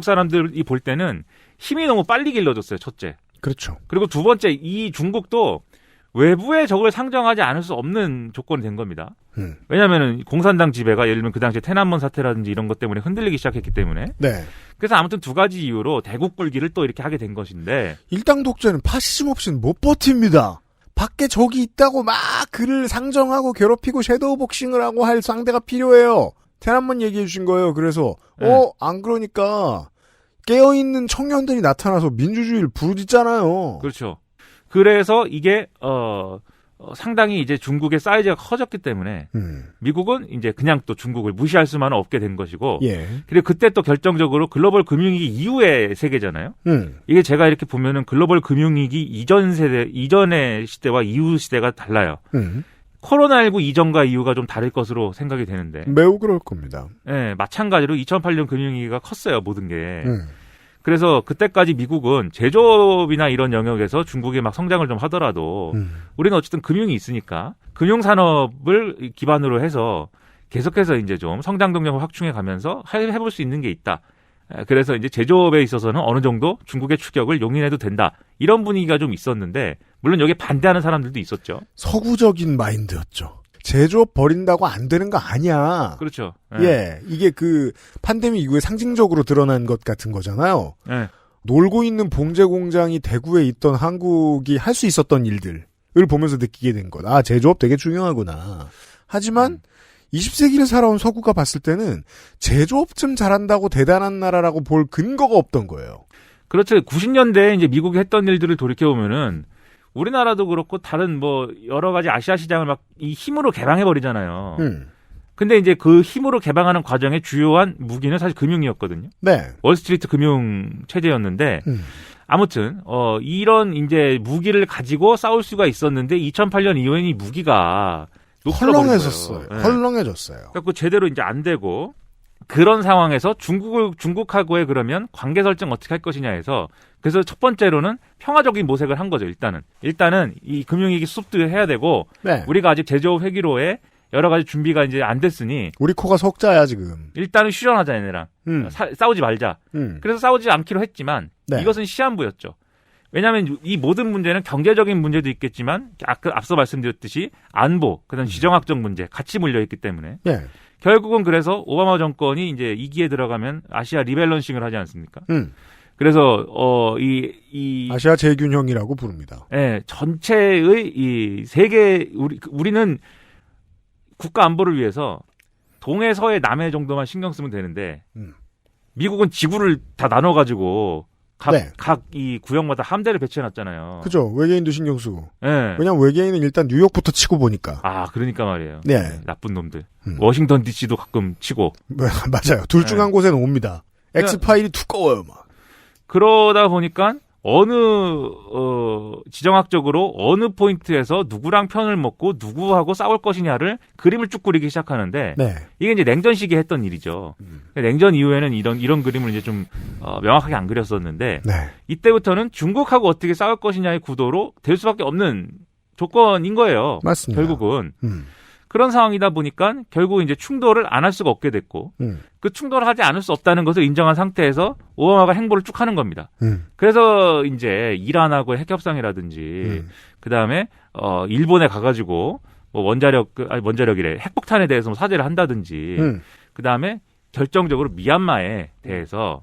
사람들이 볼 때는 힘이 너무 빨리 길러졌어요. 첫째. 그렇죠. 그리고 두 번째, 이 중국도 외부의 적을 상정하지 않을 수 없는 조건이 된 겁니다. 왜냐하면 공산당 지배가 예를 들면 그 당시에天安문 사태라든지 이런 것 때문에 흔들리기 시작했기 때문에. 네. 그래서 아무튼 두 가지 이유로 대국 굴기를 또 이렇게 하게 된 것인데. 일당 독재는 파시즘 없이는 못 버팁니다. 밖에 적이 있다고 막 그를 상정하고 괴롭히고 섀도우 복싱을 하고 할 상대가 필요해요.天安문 얘기해 주신 거예요. 그래서 안 그러니까 깨어있는 청년들이 나타나서 민주주의를 부르짖잖아요. 그렇죠. 그래서 이게 상당히 이제 중국의 사이즈가 커졌기 때문에 미국은 이제 그냥 또 중국을 무시할 수만은 없게 된 것이고, 예. 그리고 그때 또 결정적으로 글로벌 금융위기 이후의 세계잖아요. 이게 제가 이렇게 보면은 글로벌 금융위기 이전의 시대와 이후 시대가 달라요. 코로나19 이전과 이후가 좀 다를 것으로 생각이 되는데. 매우 그럴 겁니다. 네, 마찬가지로 2008년 금융위기가 컸어요, 모든 게. 그래서 그때까지 미국은 제조업이나 이런 영역에서 중국이 막 성장을 좀 하더라도 우리는 어쨌든 금융이 있으니까 금융산업을 기반으로 해서 계속해서 이제 좀 성장 동력을 확충해 가면서 해볼 수 있는 게 있다. 그래서 이제 제조업에 있어서는 어느 정도 중국의 추격을 용인해도 된다. 이런 분위기가 좀 있었는데, 물론 여기에 반대하는 사람들도 있었죠. 서구적인 마인드였죠. 제조업 버린다고 안 되는 거 아니야. 그렇죠. 예, 이게 그 팬데믹 이후에 상징적으로 드러난 것 같은 거잖아요. 놀고 있는 봉제 공장이 대구에 있던 한국이 할 수 있었던 일들을 보면서 느끼게 된 것. 아, 제조업 되게 중요하구나. 하지만 20세기를 살아온 서구가 봤을 때는 제조업쯤 잘한다고 대단한 나라라고 볼 근거가 없던 거예요. 그렇죠. 90년대에 이제 미국이 했던 일들을 돌이켜보면은 우리나라도 그렇고 다른 뭐 여러 가지 아시아 시장을 막 이 힘으로 개방해 버리잖아요. 근데 이제 그 힘으로 개방하는 과정의 주요한 무기는 사실 금융이었거든요. 네. 월스트리트 금융 체제였는데 아무튼 이런 이제 무기를 가지고 싸울 수가 있었는데 2008년 이후에는 이 무기가 헐렁해졌어요. 네. 헐렁해졌어요. 그래서 제대로 이제 안 되고 그런 상황에서 중국하고의 그러면 관계 설정 어떻게 할 것이냐 해서 그래서 첫 번째로는 평화적인 모색을 한 거죠. 일단은 이 금융위기 수습도 해야 되고 네. 우리가 아직 제조업 회기로에 여러 가지 준비가 이제 안 됐으니 우리 코가 석자야 지금. 일단은 휴전하자 얘네랑 싸우지 말자. 그래서 싸우지 않기로 했지만 네. 이것은 시한부였죠. 왜냐하면 이 모든 문제는 경제적인 문제도 있겠지만 앞서 말씀드렸듯이 안보, 그다음 지정학적 문제 같이 물려있기 때문에 네. 결국은 그래서 오바마 정권이 이제 2기에 들어가면 아시아 리밸런싱을 하지 않습니까? 그래서 이 아시아 재균형이라고 부릅니다. 예, 전체의 이 세계 우리는 국가 안보를 위해서 동해, 서해, 남해 정도만 신경 쓰면 되는데 미국은 지구를 다 나눠 가지고 각 이 구역마다 함대를 배치해놨잖아요. 그죠. 외계인도 신경 쓰고. 네. 왜냐면 외계인은 일단 뉴욕부터 치고 보니까. 아, 그러니까 말이에요. 네. 나쁜 놈들. 워싱턴 DC도 가끔 치고. 맞아요. 둘 중 한 곳에는 옵니다. X파일이 두꺼워요, 막. 그러다 보니까 지정학적으로 어느 포인트에서 누구랑 편을 먹고 누구하고 싸울 것이냐를 그림을 쭉 그리기 시작하는데 네. 이게 이제 냉전 시기에 했던 일이죠. 냉전 이후에는 이런 그림을 이제 좀 명확하게 안 그렸었는데 네. 이때부터는 중국하고 어떻게 싸울 것이냐의 구도로 될 수밖에 없는 조건인 거예요. 맞습니다. 결국은. 그런 상황이다 보니까 결국 이제 충돌을 안 할 수가 없게 됐고 그 충돌을 하지 않을 수 없다는 것을 인정한 상태에서 오바마가 행보를 쭉 하는 겁니다. 그래서 이제 이란하고의 핵 협상이라든지 그 다음에 일본에 가가지고 뭐 원자력이래 핵폭탄에 대해서 사죄를 한다든지 그 다음에 결정적으로 미얀마에 대해서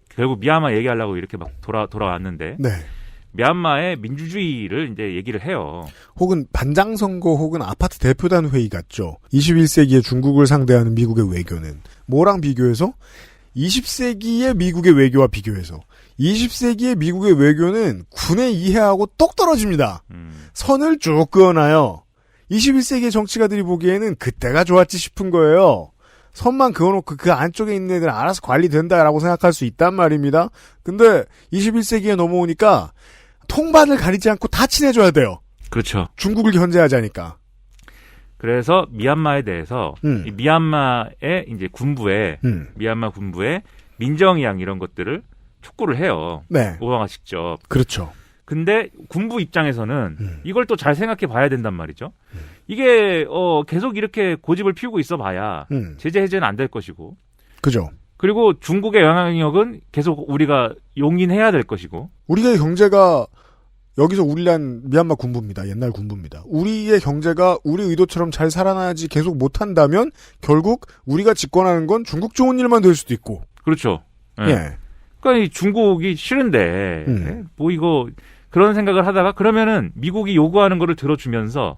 결국 미얀마 얘기하려고 이렇게 막 돌아왔는데. 네. 미얀마의 민주주의를 이제 얘기를 해요. 혹은 반장 선거 혹은 아파트 대표단 회의 같죠. 21세기의 중국을 상대하는 미국의 외교는 뭐랑 비교해서 20세기의 미국의 외교와 비교해서 20세기의 미국의 외교는 군의 이해하고 똑 떨어집니다. 선을 쭉 그어놔요. 21세기의 정치가들이 보기에는 그때가 좋았지 싶은 거예요. 선만 그어놓고 그 안쪽에 있는 애들은 알아서 관리된다라고 생각할 수 있단 말입니다. 근데 21세기에 넘어오니까 통반을 가리지 않고 다 친해져야 돼요. 그렇죠. 중국을 견제하자니까. 그래서 미얀마에 대해서 이 미얀마의 이제 미얀마 군부의 민정이양 이런 것들을 촉구를 해요. 네. 오바마가 직접. 그렇죠. 근데 군부 입장에서는 이걸 또 잘 생각해 봐야 된단 말이죠. 이게 계속 이렇게 고집을 피우고 있어 봐야 제재 해제는 안 될 것이고. 그죠. 그리고 중국의 영향력은 계속 우리가 용인해야 될 것이고. 우리의 경제가 여기서 우리란 미얀마 군부입니다. 옛날 군부입니다. 우리의 경제가 우리 의도처럼 잘 살아나지 계속 못한다면 결국 우리가 집권하는 건 중국 좋은 일만 될 수도 있고. 그렇죠. 네. 예. 그러니까 이 중국이 싫은데 뭐 이거 그런 생각을 하다가 그러면은 미국이 요구하는 거를 들어주면서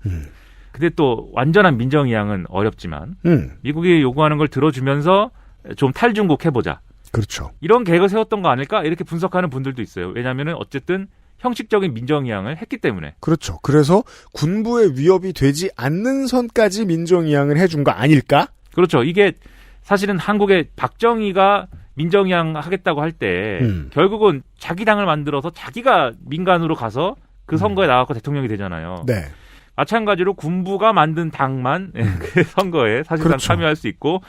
근데 또 완전한 민정이양은 어렵지만 미국이 요구하는 걸 들어주면서 좀 탈중국 해보자. 그렇죠. 이런 계획을 세웠던 거 아닐까? 이렇게 분석하는 분들도 있어요. 왜냐하면은 어쨌든 형식적인 민정이양을 했기 때문에. 그렇죠. 그래서 군부의 위협이 되지 않는 선까지 민정이양을 해준 거 아닐까? 그렇죠. 이게 사실은 한국의 박정희가 민정이양 하겠다고 할 때 결국은 자기 당을 만들어서 자기가 민간으로 가서 그 선거에 나가고 대통령이 되잖아요. 네. 마찬가지로 군부가 만든 당만 그 선거에 사실상 그렇죠. 참여할 수 있고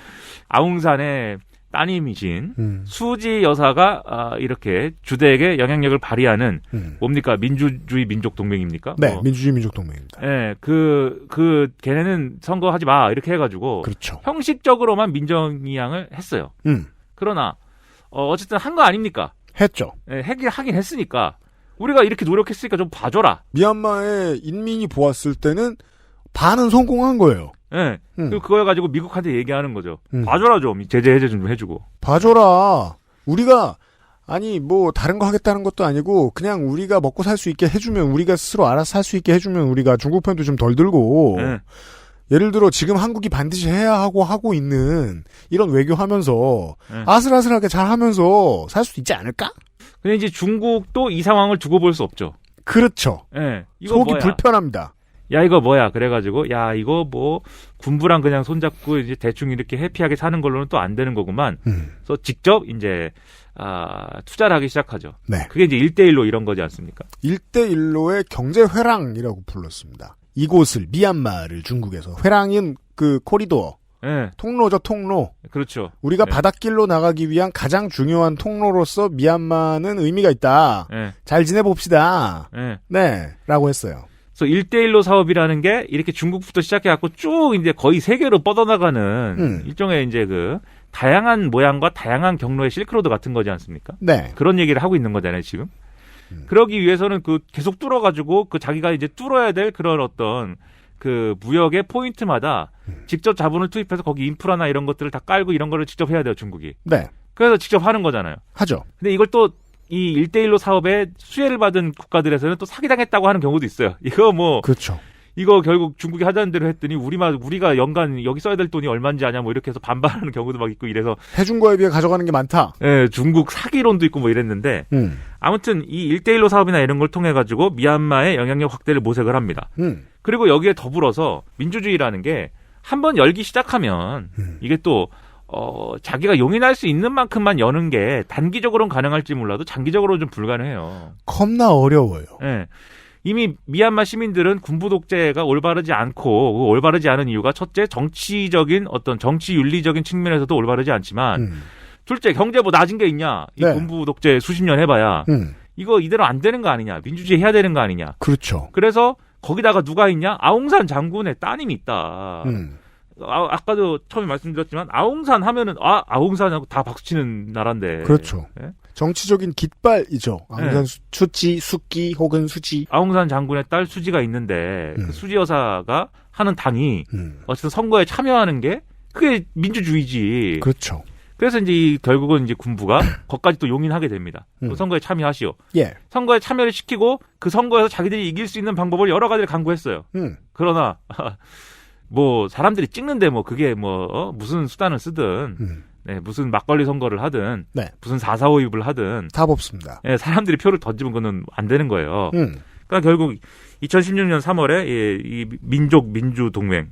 아웅산의 따님이신 수지 여사가 이렇게 주대에게 영향력을 발휘하는 뭡니까 민주주의 민족 동맹입니까? 네, 민주주의 민족 동맹입니다. 네, 그 걔네는 선거하지 마 이렇게 해가지고 그렇죠. 형식적으로만 민정이양을 했어요. 그러나 어쨌든 한 거 아닙니까? 했죠. 네, 하긴 했으니까 우리가 이렇게 노력했으니까 좀 봐줘라. 미얀마의 인민이 보았을 때는 반은 성공한 거예요. 예. 그리고 그걸 가지고 미국한테 얘기하는 거죠. 음. 봐줘라 좀 제재 해제 좀 해주고. 봐줘라. 우리가 아니 뭐 다른 거 하겠다는 것도 아니고 그냥 우리가 먹고 살 수 있게 해주면 우리가 스스로 알아서 살 수 있게 해주면 우리가 중국 편도 좀 덜 들고 예. 예를 들어 지금 한국이 반드시 해야 하고 있는 이런 외교하면서 네. 아슬아슬하게 잘하면서 살 수 있지 않을까? 근데 이제 중국도 이 상황을 두고 볼 수 없죠. 그렇죠. 예. 이거 속이 뭐야? 불편합니다. 야 이거 뭐야? 그래가지고 야 이거 뭐 군부랑 그냥 손잡고 이제 대충 이렇게 해피하게 사는 걸로는 또 안 되는 거구만. 그래서 직접 이제 투자를 하기 시작하죠. 네. 그게 이제 1대1로 이런 거지 않습니까? 1대1로의 경제회랑이라고 불렀습니다. 이곳을 미얀마를 중국에서 회랑인 그 코리도어 예. 통로죠 통로. 그렇죠. 우리가 예. 바닷길로 나가기 위한 가장 중요한 통로로서 미얀마는 의미가 있다. 예. 잘 지내봅시다. 예. 네, 라고 했어요. 그래서 1대1로 사업이라는 게 이렇게 중국부터 시작해갖고 쭉 이제 거의 세계로 뻗어나가는 일종의 이제 그 다양한 모양과 다양한 경로의 실크로드 같은 거지 않습니까? 네. 그런 얘기를 하고 있는 거잖아요, 지금. 그러기 위해서는 그 계속 뚫어가지고 그 자기가 이제 뚫어야 될 그런 어떤 그 무역의 포인트마다 직접 자본을 투입해서 거기 인프라나 이런 것들을 다 깔고 이런 거를 직접 해야 돼요, 중국이. 네. 그래서 직접 하는 거잖아요. 하죠. 근데 이걸 또 이 1대1로 사업에 수혜를 받은 국가들에서는 또 사기당했다고 하는 경우도 있어요. 이거 뭐. 그렇죠. 이거 결국 중국이 하자는 대로 했더니 우리가 연간 여기 써야 될 돈이 얼마인지 아냐 뭐 이렇게 해서 반발하는 경우도 막 있고 이래서. 해준 거에 비해 가져가는 게 많다. 예, 중국 사기론도 있고 뭐 이랬는데. 아무튼 이 1대1로 사업이나 이런 걸 통해 가지고 미얀마의 영향력 확대를 모색을 합니다. 그리고 여기에 더불어서 민주주의라는 게 한번 열기 시작하면 이게 또 자기가 용인할 수 있는 만큼만 여는 게 단기적으로는 가능할지 몰라도 장기적으로는 좀 불가능해요. 겁나 어려워요. 예. 이미 미얀마 시민들은 군부 독재가 올바르지 않고 올바르지 않은 이유가 첫째 정치적인 어떤 정치 윤리적인 측면에서도 올바르지 않지만 둘째 경제 뭐 낮은 게 있냐? 이 네. 군부 독재 수십 년 해봐야 이거 이대로 안 되는 거 아니냐? 민주주의 해야 되는 거 아니냐? 그렇죠. 그래서 거기다가 누가 있냐? 아웅산 장군의 따님이 있다. 아까도 처음에 말씀드렸지만 아웅산 하면은 아웅산하고 다 박수치는 나라인데. 그렇죠. 예? 정치적인 깃발이죠. 아웅산 네. 수치, 수기 혹은 수지. 아웅산 장군의 딸 수지가 있는데 그 수지 여사가 하는 당이 어쨌든 선거에 참여하는 게 그게 민주주의지. 그렇죠. 그래서 이제 결국은 이제 군부가 거기까지 또 용인하게 됩니다. 그 선거에 참여하시오. 예. 선거에 참여를 시키고 그 선거에서 자기들이 이길 수 있는 방법을 여러 가지를 강구했어요. 그러나 뭐 사람들이 찍는데 뭐 그게 뭐 무슨 수단을 쓰든 네, 무슨 막걸리 선거를 하든 네. 무슨 4.4.5입을 하든 답 없습니다. 네, 사람들이 표를 던지면 그건 안 되는 거예요. 그러니까 결국 2016년 3월에 이 민족민주동맹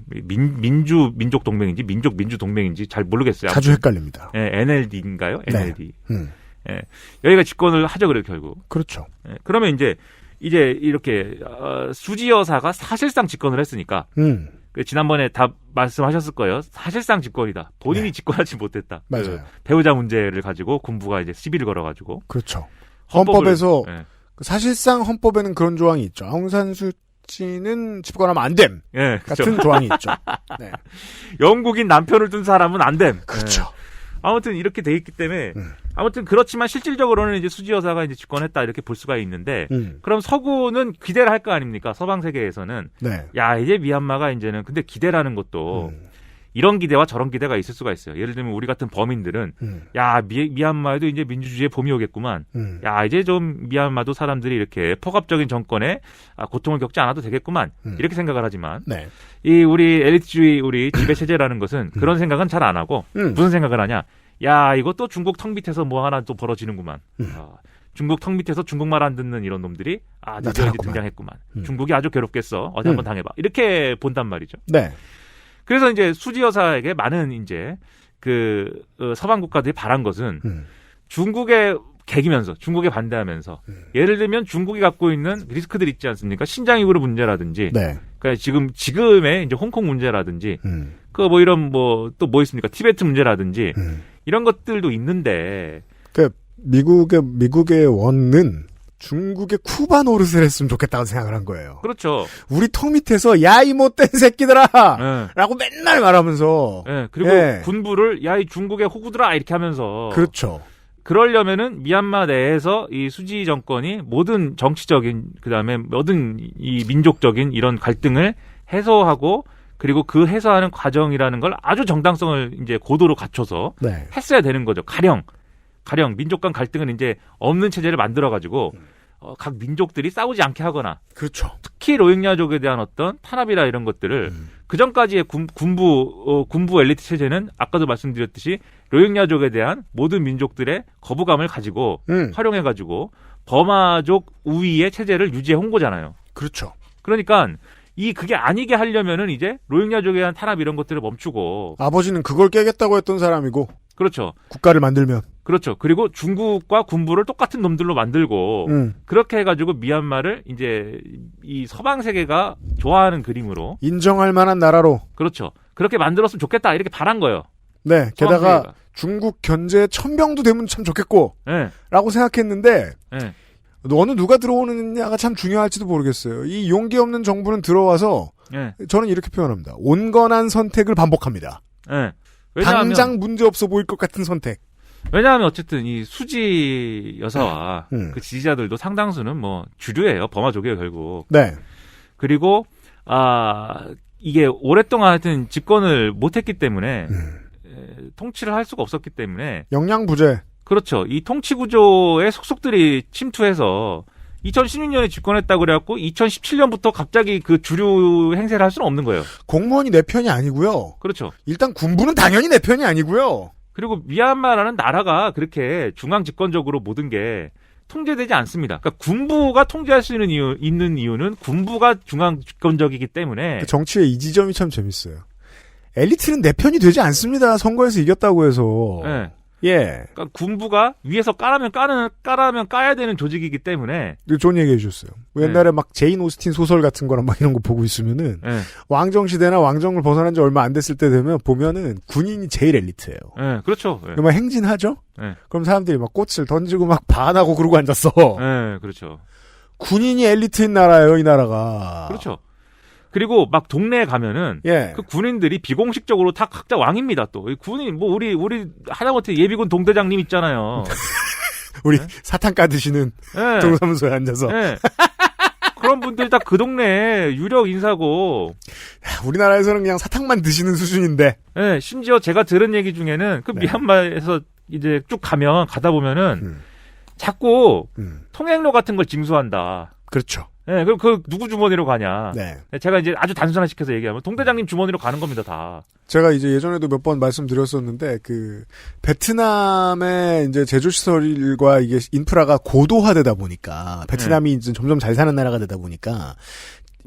민족동맹인지 민족민주동맹인지 잘 모르겠어요. 자주 헷갈립니다. 네, NLD인가요? NLD. 네. 네, 여기가 집권을 하죠, 그래요 결국. 그렇죠. 네, 그러면 이제 이렇게 수지 여사가 사실상 집권을 했으니까. 지난번에 다 말씀하셨을 거예요. 사실상 집권이다. 본인이 집권하지 못했다. 맞아요. 그 배우자 문제를 가지고 군부가 이제 시비를 걸어가지고. 그렇죠. 헌법에서 네. 사실상 헌법에는 그런 조항이 있죠. 아웅산 수치는 집권하면 안 됨. 네, 같은 그렇죠. 조항이 있죠. 네. 영국인 남편을 둔 사람은 안 됨. 그렇죠. 네. 아무튼 이렇게 돼 있기 때문에 아무튼 그렇지만 실질적으로는 이제 수지 여사가 이제 집권했다 이렇게 볼 수가 있는데 그럼 서구는 기대를 할 거 아닙니까? 서방 세계에서는 네. 야 이제 미얀마가 이제는 근데 기대라는 것도 이런 기대와 저런 기대가 있을 수가 있어요. 예를 들면 우리 같은 범인들은 야 미얀마에도 이제 민주주의의 봄이 오겠구만. 야 이제 좀 미얀마도 사람들이 이렇게 폭압적인 정권에 고통을 겪지 않아도 되겠구만. 이렇게 생각을 하지만 네. 이 우리 엘리트주의 우리 지배 체제라는 것은 그런 생각은 잘 안 하고 무슨 생각을 하냐? 야 이거 또 중국 턱 밑에서 뭐 하나 또 벌어지는구만. 중국 턱 밑에서 중국말 안 듣는 이런 놈들이 드디어 이제 등장했구만. 중국이 아주 괴롭겠어. 어디 한번 당해봐. 이렇게 본단 말이죠. 네. 그래서 이제 수지 여사에게 많은 이제 서방 국가들이 바란 것은 중국에 개기면서 중국에 반대하면서 예를 들면 중국이 갖고 있는 리스크들 있지 않습니까? 신장 위구르 문제라든지, 네. 그러니까 지금의 이제 홍콩 문제라든지, 그 뭐 이런 뭐 또 뭐 있습니까? 티베트 문제라든지 이런 것들도 있는데, 그 미국의 원은 중국의 쿠바 노릇을 했으면 좋겠다고 생각을 한 거예요. 그렇죠. 우리 턱 밑에서 야 이 못된 새끼들아 네. 라고 맨날 말하면서 네, 그리고 군부를 야 이 중국의 호구들아 이렇게 하면서 그렇죠. 그러려면은 미얀마 내에서 이 수지 정권이 모든 정치적인 그다음에 모든 이 민족적인 이런 갈등을 해소하고 그리고 그 해소하는 과정이라는 걸 아주 정당성을 이제 고도로 갖춰서 네. 했어야 되는 거죠. 가령 민족 간 갈등을 이제 없는 체제를 만들어 가지고 각 민족들이 싸우지 않게 하거나 그렇죠. 특히 로힝야족에 대한 어떤 탄압이나 이런 것들을 그 전까지의 군부 엘리트 체제는 아까도 말씀드렸듯이 로힝야족에 대한 모든 민족들의 거부감을 가지고 활용해 가지고 버마족 우위의 체제를 유지해 온 거잖아요. 그렇죠. 그러니까 그게 아니게 하려면은 이제 로힝야족에 대한 탄압 이런 것들을 멈추고 아버지는 그걸 깨겠다고 했던 사람이고 그렇죠. 국가를 만들면 그렇죠. 그리고 중국과 군부를 똑같은 놈들로 만들고 그렇게 해가지고 미얀마를 이제 이 서방 세계가 좋아하는 그림으로 인정할 만한 나라로 그렇죠. 그렇게 만들었으면 좋겠다 이렇게 바란 거예요. 네. 게다가 세계가. 중국 견제 천병도 되면 참 좋겠고 네. 라고 생각했는데 네. 어느 누가 들어오느냐가 참 중요할지도 모르겠어요. 이 용기 없는 정부는 들어와서 네. 저는 이렇게 표현합니다. 온건한 선택을 반복합니다. 네. 당장 문제 없어 보일 것 같은 선택. 왜냐하면 어쨌든 이 수지 여사와 그 지지자들도 상당수는 뭐 주류예요. 버마족이에요 결국. 네. 그리고 이게 오랫동안 하여튼 집권을 못했기 때문에 통치를 할 수가 없었기 때문에 역량부재. 그렇죠. 이 통치 구조의 속속들이 침투해서 2016년에 집권했다고 그래갖고 2017년부터 갑자기 그 주류 행세를 할 수는 없는 거예요. 공무원이 내 편이 아니고요. 그렇죠. 일단 군부는 당연히 내 편이 아니고요. 그리고 미얀마라는 나라가 그렇게 중앙 집권적으로 모든 게 통제되지 않습니다. 그러니까 군부가 통제할 수 있는 이유는 군부가 중앙 집권적이기 때문에 정치의 이 지점이 참 재밌어요. 엘리트는 내 편이 되지 않습니다. 선거에서 이겼다고 해서. 네. 예. 그러니까 군부가 위에서 까라면 까야 되는 조직이기 때문에. 좋은 얘기 해주셨어요. 옛날에 막 제인 오스틴 소설 같은 거랑 막 이런 거 보고 있으면은 왕정 시대나 왕정을 벗어난 지 얼마 안 됐을 때 되면 보면은 군인이 제일 엘리트예요. 네, 그렇죠. 네. 막 행진하죠. 네. 그럼 사람들이 막 꽃을 던지고 막 반하고 그러고 앉았어. 네, 그렇죠. 군인이 엘리트인 나라예요, 이 나라가. 그렇죠. 그리고 막 동네에 가면은 그 군인들이 비공식적으로 다 각자 왕입니다. 또 군인 뭐 우리 하다못해 예비군 동대장님 있잖아요. 우리 사탕 까드시는 동사무소에 앉아서. 그런 분들 다 그 동네에 유력 인사고. 우리나라에서는 그냥 사탕만 드시는 수준인데. 네, 심지어 제가 들은 얘기 중에는 그 미얀마에서 이제 쭉 가다 보면은 자꾸 통행료 같은 걸 징수한다. 그렇죠. 네, 그럼 그 누구 주머니로 가냐? 네. 제가 이제 아주 단순화시켜서 얘기하면 동대장님 주머니로 가는 겁니다, 다. 제가 이제 예전에도 몇 번 말씀드렸었는데 베트남의 이제 제조시설과 이게 인프라가 고도화되다 보니까 베트남이 이제 점점 잘 사는 나라가 되다 보니까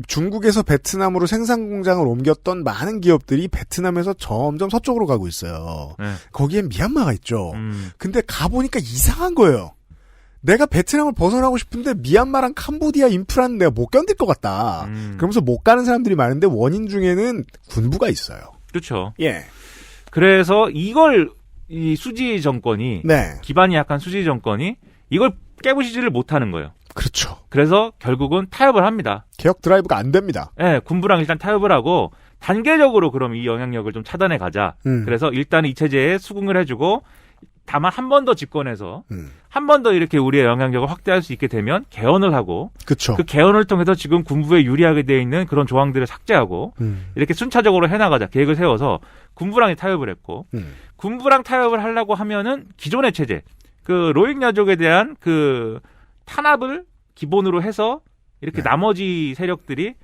중국에서 베트남으로 생산 공장을 옮겼던 많은 기업들이 베트남에서 점점 서쪽으로 가고 있어요. 거기엔 미얀마가 있죠. 근데 가보니까 이상한 거예요. 내가 베트남을 벗어나고 싶은데 미얀마랑 캄보디아 인프라는 내가 못 견딜 것 같다. 그러면서 못 가는 사람들이 많은데 원인 중에는 군부가 있어요. 그렇죠. 예. 그래서 이 수지 정권이 기반이 약한 수지 정권이 이걸 깨부시지를 못하는 거예요. 그렇죠. 그래서 결국은 타협을 합니다. 개혁 드라이브가 안 됩니다. 네, 군부랑 일단 타협을 하고 단계적으로 그럼 이 영향력을 좀 차단해 가자. 그래서 일단 이 체제에 수긍을 해주고 다만 한 번 더 집권해서 한 번 더 이렇게 우리의 영향력을 확대할 수 있게 되면 개헌을 하고 그쵸. 그 개헌을 통해서 지금 군부에 유리하게 되어 있는 그런 조항들을 삭제하고 이렇게 순차적으로 해나가자 계획을 세워서 군부랑 타협을 했고 군부랑 타협을 하려고 하면은 기존의 체제 그 로힝야족에 대한 그 탄압을 기본으로 해서 이렇게 나머지 세력들이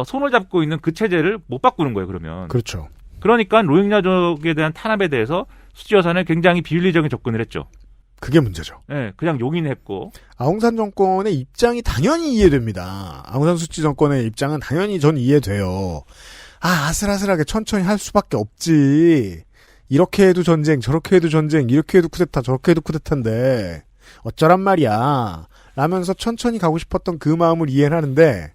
손을 잡고 있는 그 체제를 못 바꾸는 거예요. 그러면 그렇죠. 그러니까 로힝야족에 대한 탄압에 대해서 수지 여사는 굉장히 비윤리적인 접근을 했죠. 그게 문제죠. 네, 그냥 용인했고. 아웅산 정권의 입장이 당연히 이해됩니다. 아웅산 수치 정권의 입장은 당연히 전 이해돼요. 아슬아슬하게 천천히 할 수밖에 없지. 이렇게 해도 전쟁, 저렇게 해도 전쟁, 이렇게 해도 쿠데타, 저렇게 해도 쿠데타인데 어쩌란 말이야. 라면서 천천히 가고 싶었던 그 마음을 이해는 하는데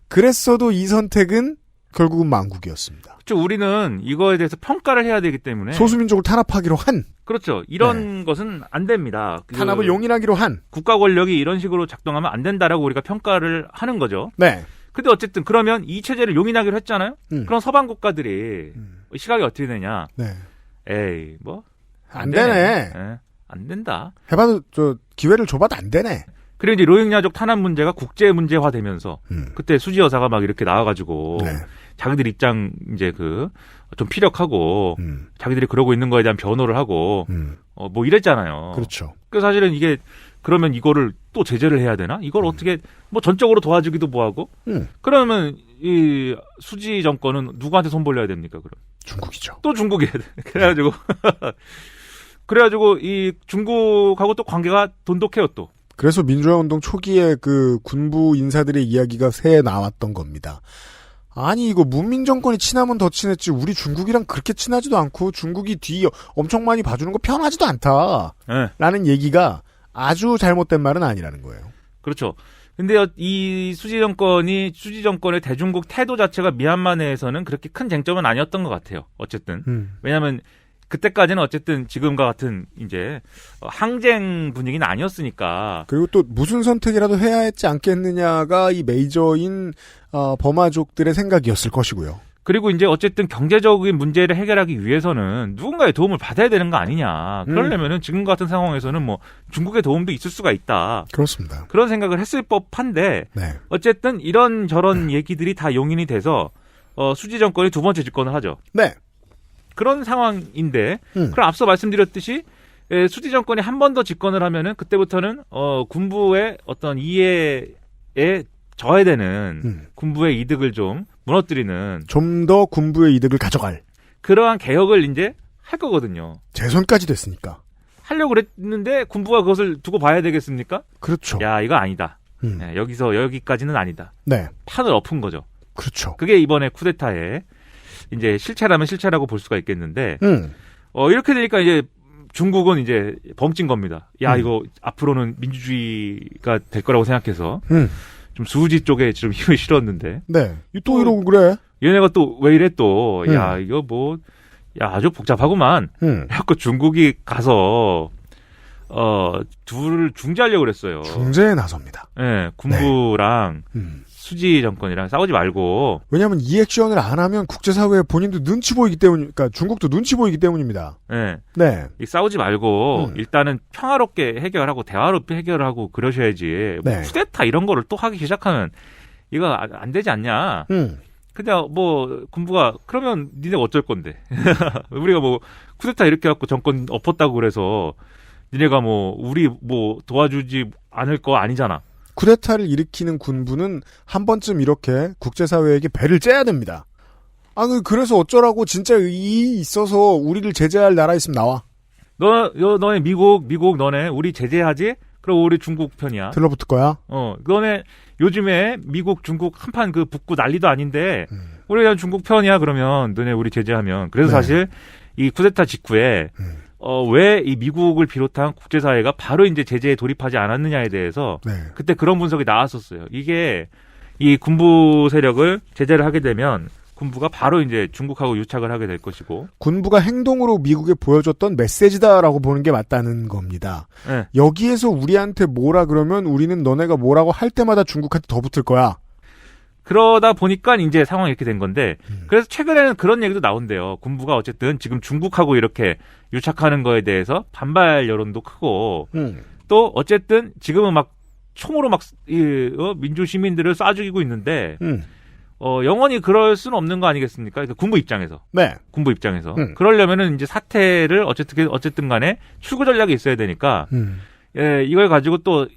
그랬어도 이 선택은 결국은 망국이었습니다. 그렇죠. 우리는 이거에 대해서 평가를 해야 되기 때문에 소수민족을 탄압하기로 한. 그렇죠. 이런 것은 안 됩니다. 탄압을 용인하기로 한. 국가 권력이 이런 식으로 작동하면 안 된다라고 우리가 평가를 하는 거죠. 네. 근데 어쨌든 그러면 이 체제를 용인하기로 했잖아요. 그럼 서방 국가들이 시각이 어떻게 되냐? 네. 에이 뭐 안 되네. 네, 안 된다. 해봐도 기회를 줘봐도 안 되네. 그리고 이제 로힝야족 탄압 문제가 국제 문제화되면서 그때 수지 여사가 막 이렇게 나와가지고 자기들 입장 이제 좀 피력하고 자기들이 그러고 있는 거에 대한 변호를 하고 뭐 이랬잖아요. 그렇죠. 그래서 사실은 이게 그러면 이거를 또 제재를 해야 되나? 이걸 어떻게 뭐 전적으로 도와주기도 뭐하고? 그러면 이 수지 정권은 누구한테 손 벌려야 됩니까? 그럼 중국이죠. 또 중국이 그래가지고 이 중국하고 또 관계가 돈독해요 또. 그래서 민주화운동 초기에 그 군부 인사들의 이야기가 새에 나왔던 겁니다. 아니 이거 문민 정권이 친하면 더 친했지 우리 중국이랑 그렇게 친하지도 않고 중국이 뒤 엄청 많이 봐주는 거 편하지도 않다. 네. 라는 얘기가 아주 잘못된 말은 아니라는 거예요. 그렇죠. 근데 이 수지 정권의 대중국 태도 자체가 미얀마 내에서는 그렇게 큰 쟁점은 아니었던 것 같아요. 어쨌든. 왜냐하면 그때까지는 어쨌든 지금과 같은 이제 항쟁 분위기는 아니었으니까. 그리고 또 무슨 선택이라도 해야 했지 않겠느냐가 이 메이저인 버마족들의 생각이었을 것이고요. 그리고 이제 어쨌든 경제적인 문제를 해결하기 위해서는 누군가의 도움을 받아야 되는 거 아니냐. 그러려면은 지금 같은 상황에서는 뭐 중국의 도움도 있을 수가 있다. 그렇습니다. 그런 생각을 했을 법한데 네. 어쨌든 이런 저런 얘기들이 다 용인이 돼서 수지 정권이 두 번째 집권을 하죠. 네. 그런 상황인데 그럼 앞서 말씀드렸듯이 수지 정권이 한 번 더 집권을 하면은 그때부터는 군부의 어떤 이해에 저해되는 군부의 이득을 좀 무너뜨리는 좀 더 군부의 이득을 가져갈 그러한 개혁을 이제 할 거거든요. 재선까지 됐으니까. 하려고 그랬는데 군부가 그것을 두고 봐야 되겠습니까? 그렇죠. 야 이거 아니다. 네, 여기까지는 아니다. 네. 판을 엎은 거죠. 그렇죠. 그게 이번에 쿠데타의 이제 실체라면 실체라고 볼 수가 있겠는데 이렇게 되니까 이제 중국은 이제 벙찐 겁니다. 야 이거 앞으로는 민주주의가 될 거라고 생각해서 좀 수지 쪽에 좀 힘을 실었는데. 네. 또 이러고 그래. 얘네가 또 왜 이래 또. 야 이거 뭐 야 아주 복잡하구만. 해갖고 중국이 가서 둘을 중재하려고 그랬어요. 중재에 나섭니다. 네, 군부랑 수지 정권이랑 싸우지 말고. 왜냐하면 이 액션을 안 하면 국제사회에 본인도 눈치 보이기 때문, 그러니까 중국도 눈치 보이기 때문입니다. 네. 네. 싸우지 말고 일단은 평화롭게 해결하고 대화롭게 해결하고 그러셔야지. 뭐 네. 쿠데타 이런 거를 또 하기 시작하면 이거 안 되지 않냐. 근데 뭐 군부가 그러면 니네 어쩔 건데. 우리가 뭐 쿠데타 이렇게 갖고 정권 엎었다고 그래서 니네가 뭐 우리 뭐 도와주지 않을 거 아니잖아. 쿠데타를 일으키는 군부는 한 번쯤 이렇게 국제사회에게 배를 째야 됩니다. 그래서 어쩌라고 진짜 이 있어서 우리를 제재할 나라 있으면 나와. 너네 미국 너네 우리 제재하지? 그럼 우리 중국 편이야. 들러붙을 거야? 너네 요즘에 미국 중국 한판 붙고 난리도 아닌데 우리 그냥 중국 편이야 그러면 너네 우리 제재하면. 그래서 사실 이 쿠데타 직후에 왜 이 미국을 비롯한 국제사회가 바로 이제 제재에 돌입하지 않았느냐에 대해서 그때 그런 분석이 나왔었어요. 이게 이 군부 세력을 제재를 하게 되면 군부가 바로 이제 중국하고 유착을 하게 될 것이고 군부가 행동으로 미국에 보여줬던 메시지다라고 보는 게 맞다는 겁니다. 네. 여기에서 우리한테 뭐라 그러면 우리는 너네가 뭐라고 할 때마다 중국한테 더 붙을 거야. 그러다 보니까 이제 상황이 이렇게 된 건데 그래서 최근에는 그런 얘기도 나온대요. 군부가 어쨌든 지금 중국하고 이렇게 유착하는 거에 대해서 반발 여론도 크고 또 어쨌든 지금은 막 총으로 막 민주 시민들을 쏴 죽이고 있는데 영원히 그럴 수는 없는 거 아니겠습니까? 그러니까 군부 입장에서. 네. 군부 입장에서. 그러려면은 이제 사태를 어쨌든 간에 출구 전략이 있어야 되니까 이걸 가지고 또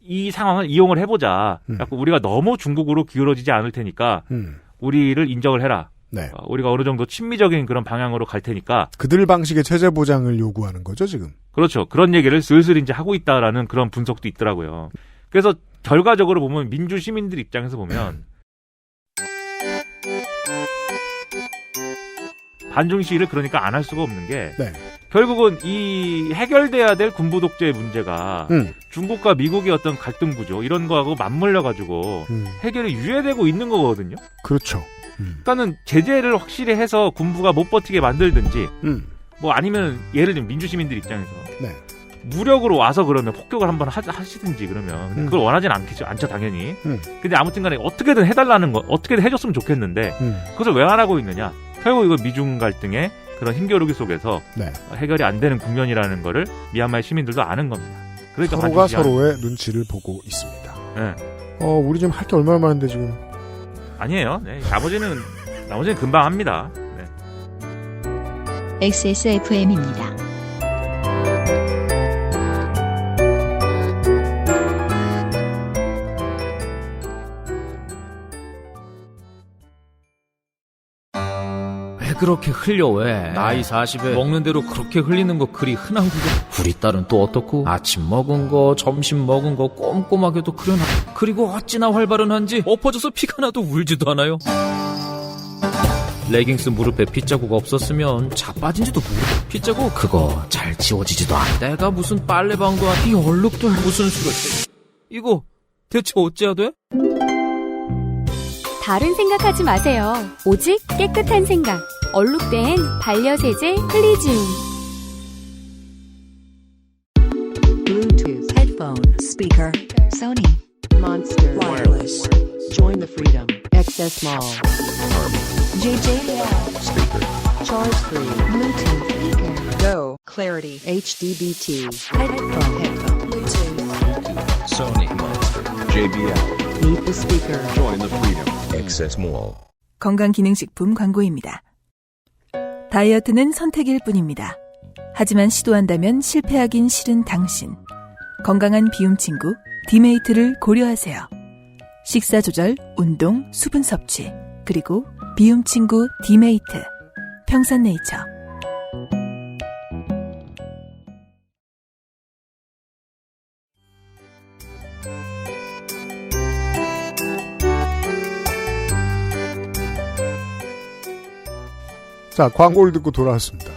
이 상황을 이용을 해보자. 우리가 너무 중국으로 기울어지지 않을 테니까 우리를 인정을 해라. 네. 우리가 어느 정도 친미적인 그런 방향으로 갈 테니까. 그들 방식의 체제 보장을 요구하는 거죠, 지금. 그렇죠. 그런 얘기를 슬슬 이제 하고 있다라는 그런 분석도 있더라고요. 그래서 결과적으로 보면 민주 시민들 입장에서 보면 반중 시위를 그러니까 안 할 수가 없는 게 결국은 이 해결돼야 될 군부 독재 문제가 중국과 미국의 어떤 갈등 구조 이런 거하고 맞물려 가지고 해결이 유예되고 있는 거거든요. 그렇죠. 그러니까는 제재를 확실히 해서 군부가 못 버티게 만들든지 뭐 아니면 예를 들면 민주 시민들 입장에서 무력으로 와서 그러면 폭격을 한번 하시든지 그러면 근데 그걸 원하진 않죠 당연히. 근데 아무튼간에 어떻게든 해달라는 거 어떻게든 해줬으면 좋겠는데 그것을 왜 안 하고 있느냐. 결국 이거 미중 갈등의 그런 힘겨루기 속에서 해결이 안 되는 국면이라는 거를 미얀마의 시민들도 아는 겁니다. 그러니까 서로가 서로의 눈치를 보고 있습니다. 네. 우리 지금 할 게 얼마나 많은데 지금. 아니에요. 네, 나머지는 나머지는 금방 합니다. 네. XSFM입니다. 왜 그렇게 흘려 왜? 나이 40에 먹는 대로 그렇게 흘리는 거 그리 흔한 거고. 우리 딸은 또 어떻고? 아침 먹은 거, 점심 먹은 거 꼼꼼하게도 그려놔. 그리고 어찌나 활발한지 엎어져서 피가 나도 울지도 않아요. 레깅스 무릎에 핏자국 없었으면 자빠진지도 모르고. 핏자국 그거 잘 지워지지도 않아. 내가 무슨 빨래방도 이 얼룩들 무슨 수를. 이거 대체 어째야 돼? 다른 생각하지 마세요. 오직 깨끗한 생각. 얼룩된 반려세제 클리지움. Bluetooth headphone speaker Sony Monster Wireless. Join the freedom. XS Mall. JJL speaker. Charge free. Bluetooth speaker. Go. Clarity. HDBT. Headphone. Bluetooth. Sony Monster. JBL. Meet the speaker. Join the freedom. Access Mall. 건강기능식품 광고입니다. 다이어트는 선택일 뿐입니다. 하지만 시도한다면 실패하긴 싫은 당신. 건강한 비움 친구 디메이트를 고려하세요. 식사 조절, 운동, 수분 섭취, 그리고 비움 친구 디메이트. 평산네이처. 자, 광고를 듣고 돌아왔습니다.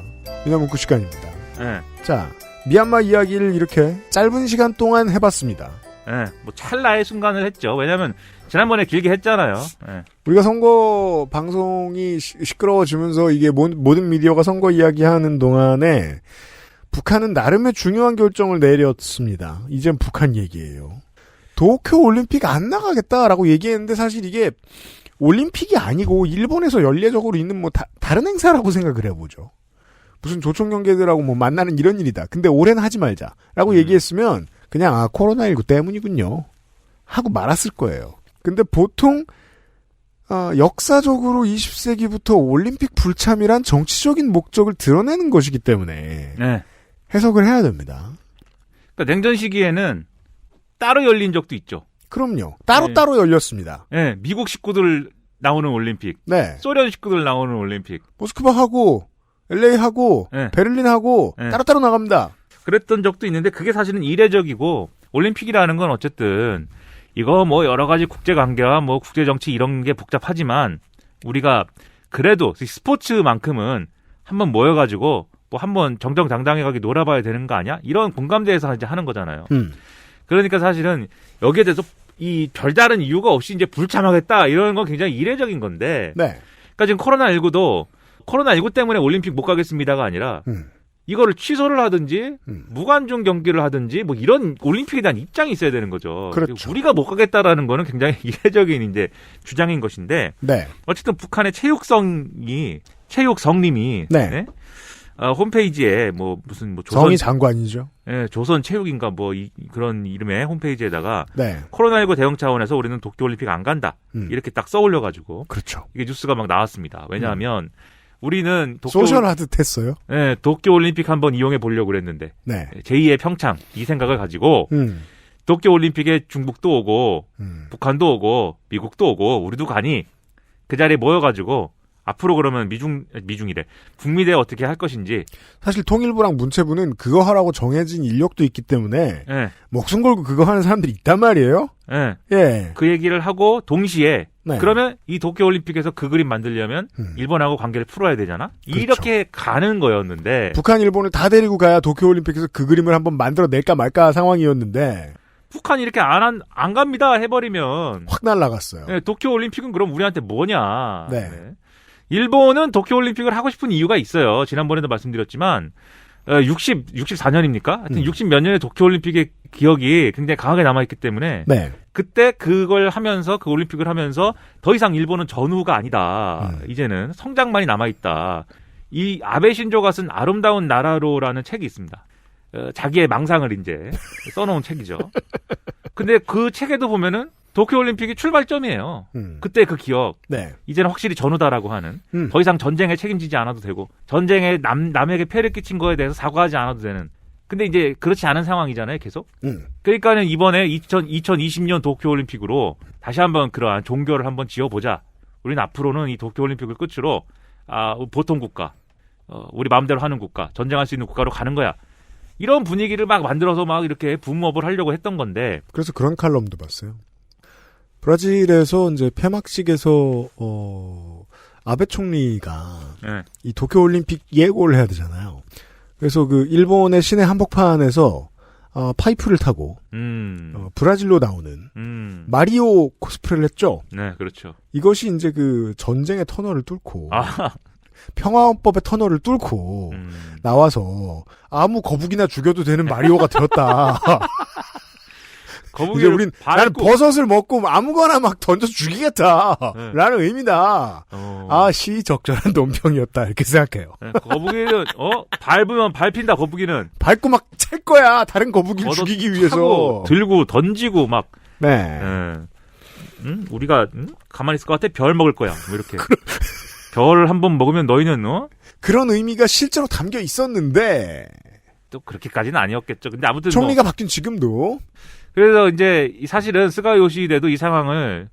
미나문구 시간입니다. 네. 자, 미얀마 이야기를 이렇게 짧은 시간 동안 해봤습니다. 네. 뭐 찰나의 순간을 했죠. 왜냐하면 지난번에 길게 했잖아요. 네. 우리가 선거 방송이 시끄러워지면서 이게 모든 미디어가 선거 이야기하는 동안에 북한은 나름의 중요한 결정을 내렸습니다. 이젠 북한 얘기예요. 도쿄 올림픽 안 나가겠다라고 얘기했는데 사실 이게 올림픽이 아니고 일본에서 연례적으로 있는 뭐 다른 행사라고 생각을 해보죠. 무슨 조총 경기들하고 뭐 만나는 이런 일이다. 근데 올해는 하지 말자라고 얘기했으면 그냥 코로나19 때문이군요 하고 말았을 거예요. 근데 보통 역사적으로 20세기부터 올림픽 불참이란 정치적인 목적을 드러내는 것이기 때문에 네. 해석을 해야 됩니다. 그러니까 냉전 시기에는 따로 열린 적도 있죠. 그럼요. 따로따로 열렸습니다. 네, 미국 식구들 나오는 올림픽, 네. 소련 식구들 나오는 올림픽, 모스크바하고 LA하고 네. 베를린하고 네. 따로따로 나갑니다. 그랬던 적도 있는데 그게 사실은 이례적이고 올림픽이라는 건 어쨌든 이거 뭐 여러 가지 국제 관계와 뭐 국제 정치 이런 게 복잡하지만 우리가 그래도 스포츠만큼은 한번 모여가지고 뭐 한번 정정당당하게 놀아봐야 되는 거 아니야? 이런 공감대에서 이제 하는 거잖아요. 그러니까 사실은 여기에 대해서 이 별다른 이유가 없이 이제 불참하겠다 이런 건 굉장히 이례적인 건데. 네. 그러니까 지금 코로나19도 코로나19 때문에 올림픽 못 가겠습니다가 아니라 이거를 취소를 하든지 무관중 경기를 하든지 뭐 이런 올림픽에 대한 입장이 있어야 되는 거죠. 그렇죠. 우리가 못 가겠다라는 거는 굉장히 이례적인 이제 주장인 것인데. 네. 어쨌든 북한의 체육성님이 네. 네? 홈페이지에 뭐 무슨 뭐 조선 성이 장관이죠. 예, 조선 체육인가 뭐 그런 이름의 홈페이지에다가 네. 코로나19 대응 차원에서 우리는 도쿄 올림픽 안 간다. 이렇게 딱 써올려 가지고 그렇죠. 이게 뉴스가 막 나왔습니다. 왜냐하면 우리는 소셜하듯 했어요. 네, 도쿄 올림픽 한번 이용해 보려고 그랬는데 네. 제2의 평창 이 생각을 가지고 도쿄 올림픽에 중국도 오고 북한도 오고 미국도 오고 우리도 가니 그 자리에 모여 가지고 앞으로 그러면 미중이래. 북미대 어떻게 할 것인지. 사실 통일부랑 문체부는 그거 하라고 정해진 인력도 있기 때문에 네. 목숨 걸고 그거 하는 사람들이 있단 말이에요. 네. 예. 그 얘기를 하고 동시에 네. 그러면 이 도쿄올림픽에서 그 그림 만들려면 일본하고 관계를 풀어야 되잖아. 그렇죠. 이렇게 가는 거였는데. 북한, 일본을 다 데리고 가야 도쿄올림픽에서 그 그림을 한번 만들어낼까 말까 상황이었는데. 북한이 이렇게 안 갑니다 해버리면. 확 날아갔어요. 네, 도쿄올림픽은 그럼 우리한테 뭐냐. 네. 네. 일본은 도쿄올림픽을 하고 싶은 이유가 있어요. 지난번에도 말씀드렸지만 64년입니까? 하여튼 60 몇 년의 도쿄올림픽의 기억이 굉장히 강하게 남아있기 때문에 네. 그때 그걸 하면서 그 올림픽을 하면서 더 이상 일본은 전후가 아니다. 이제는 성장만이 남아있다. 이 아베 신조가 쓴 아름다운 나라로라는 책이 있습니다. 자기의 망상을 이제 써놓은 책이죠. 근데 그 책에도 보면은 도쿄올림픽이 출발점이에요. 그때 그 기억. 네. 이제는 확실히 전후다라고 하는. 더 이상 전쟁에 책임지지 않아도 되고 전쟁에 남에게 폐를 끼친 거에 대해서 사과하지 않아도 되는. 근데 이제 그렇지 않은 상황이잖아요, 계속. 그러니까는 이번에 2020년 도쿄올림픽으로 다시 한번 그러한 종교를 한번 지어보자. 우리는 앞으로는 이 도쿄올림픽을 끝으로 보통 국가, 우리 마음대로 하는 국가, 전쟁할 수 있는 국가로 가는 거야. 이런 분위기를 막 만들어서 막 이렇게 붐업을 하려고 했던 건데. 그래서 그런 칼럼도 봤어요. 브라질에서 이제 폐막식에서 아베 총리가 네. 이 도쿄올림픽 예고를 해야 되잖아요. 그래서 그 일본의 시내 한복판에서 파이프를 타고 브라질로 나오는 마리오 코스프레를 했죠. 네, 그렇죠. 이것이 이제 그 전쟁의 터널을 뚫고 평화헌법의 터널을 뚫고 나와서 아무 거북이나 죽여도 되는 마리오가 되었다. 이제 우린 나는 버섯을 먹고 아무거나 막 던져서 죽이겠다라는 의미다. 시적절한 논평이었다 이렇게 생각해요. 네, 거북이는 밟으면 밟힌다. 거북이는 밟고 막 찰 거야. 다른 거북이를 죽이기 위해서 차고, 들고 던지고 막. 네. 우리가 가만히 있을 것 같아. 별 먹을 거야. 뭐 이렇게. 별 한번 먹으면 너희는 그런 의미가 실제로 담겨 있었는데 또 그렇게까지는 아니었겠죠. 근데 아무튼 총리가 바뀐 지금도. 그래서 이제 사실은 스가 요시히데도 이 상황을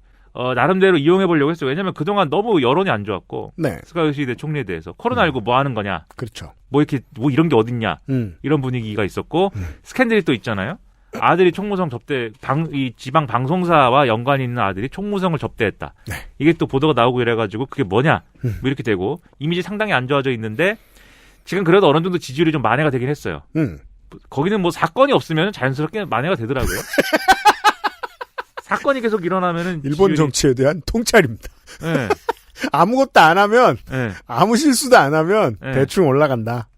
나름대로 이용해 보려고 했어요. 왜냐하면 그동안 너무 여론이 안 좋았고 네. 스가 요시히데 총리에 대해서 코로나19 뭐 하는 거냐, 그렇죠. 뭐 이렇게 뭐 이런 게 어딨냐 이런 분위기가 있었고 스캔들이 또 있잖아요. 아들이 총무성 접대 이 지방 방송사와 연관이 있는 아들이 총무성을 접대했다. 네. 이게 또 보도가 나오고 이래가지고 그게 뭐냐 뭐 이렇게 되고 이미지 상당히 안 좋아져 있는데 지금 그래도 어느 정도 지지율이 좀 만회가 되긴 했어요. 거기는 뭐 사건이 없으면 자연스럽게 만회가 되더라고요. 사건이 계속 일어나면은 일본 정치에 대한 통찰입니다. 네. 아무것도 안 하면 네. 아무 실수도 안 하면 네. 대충 올라간다.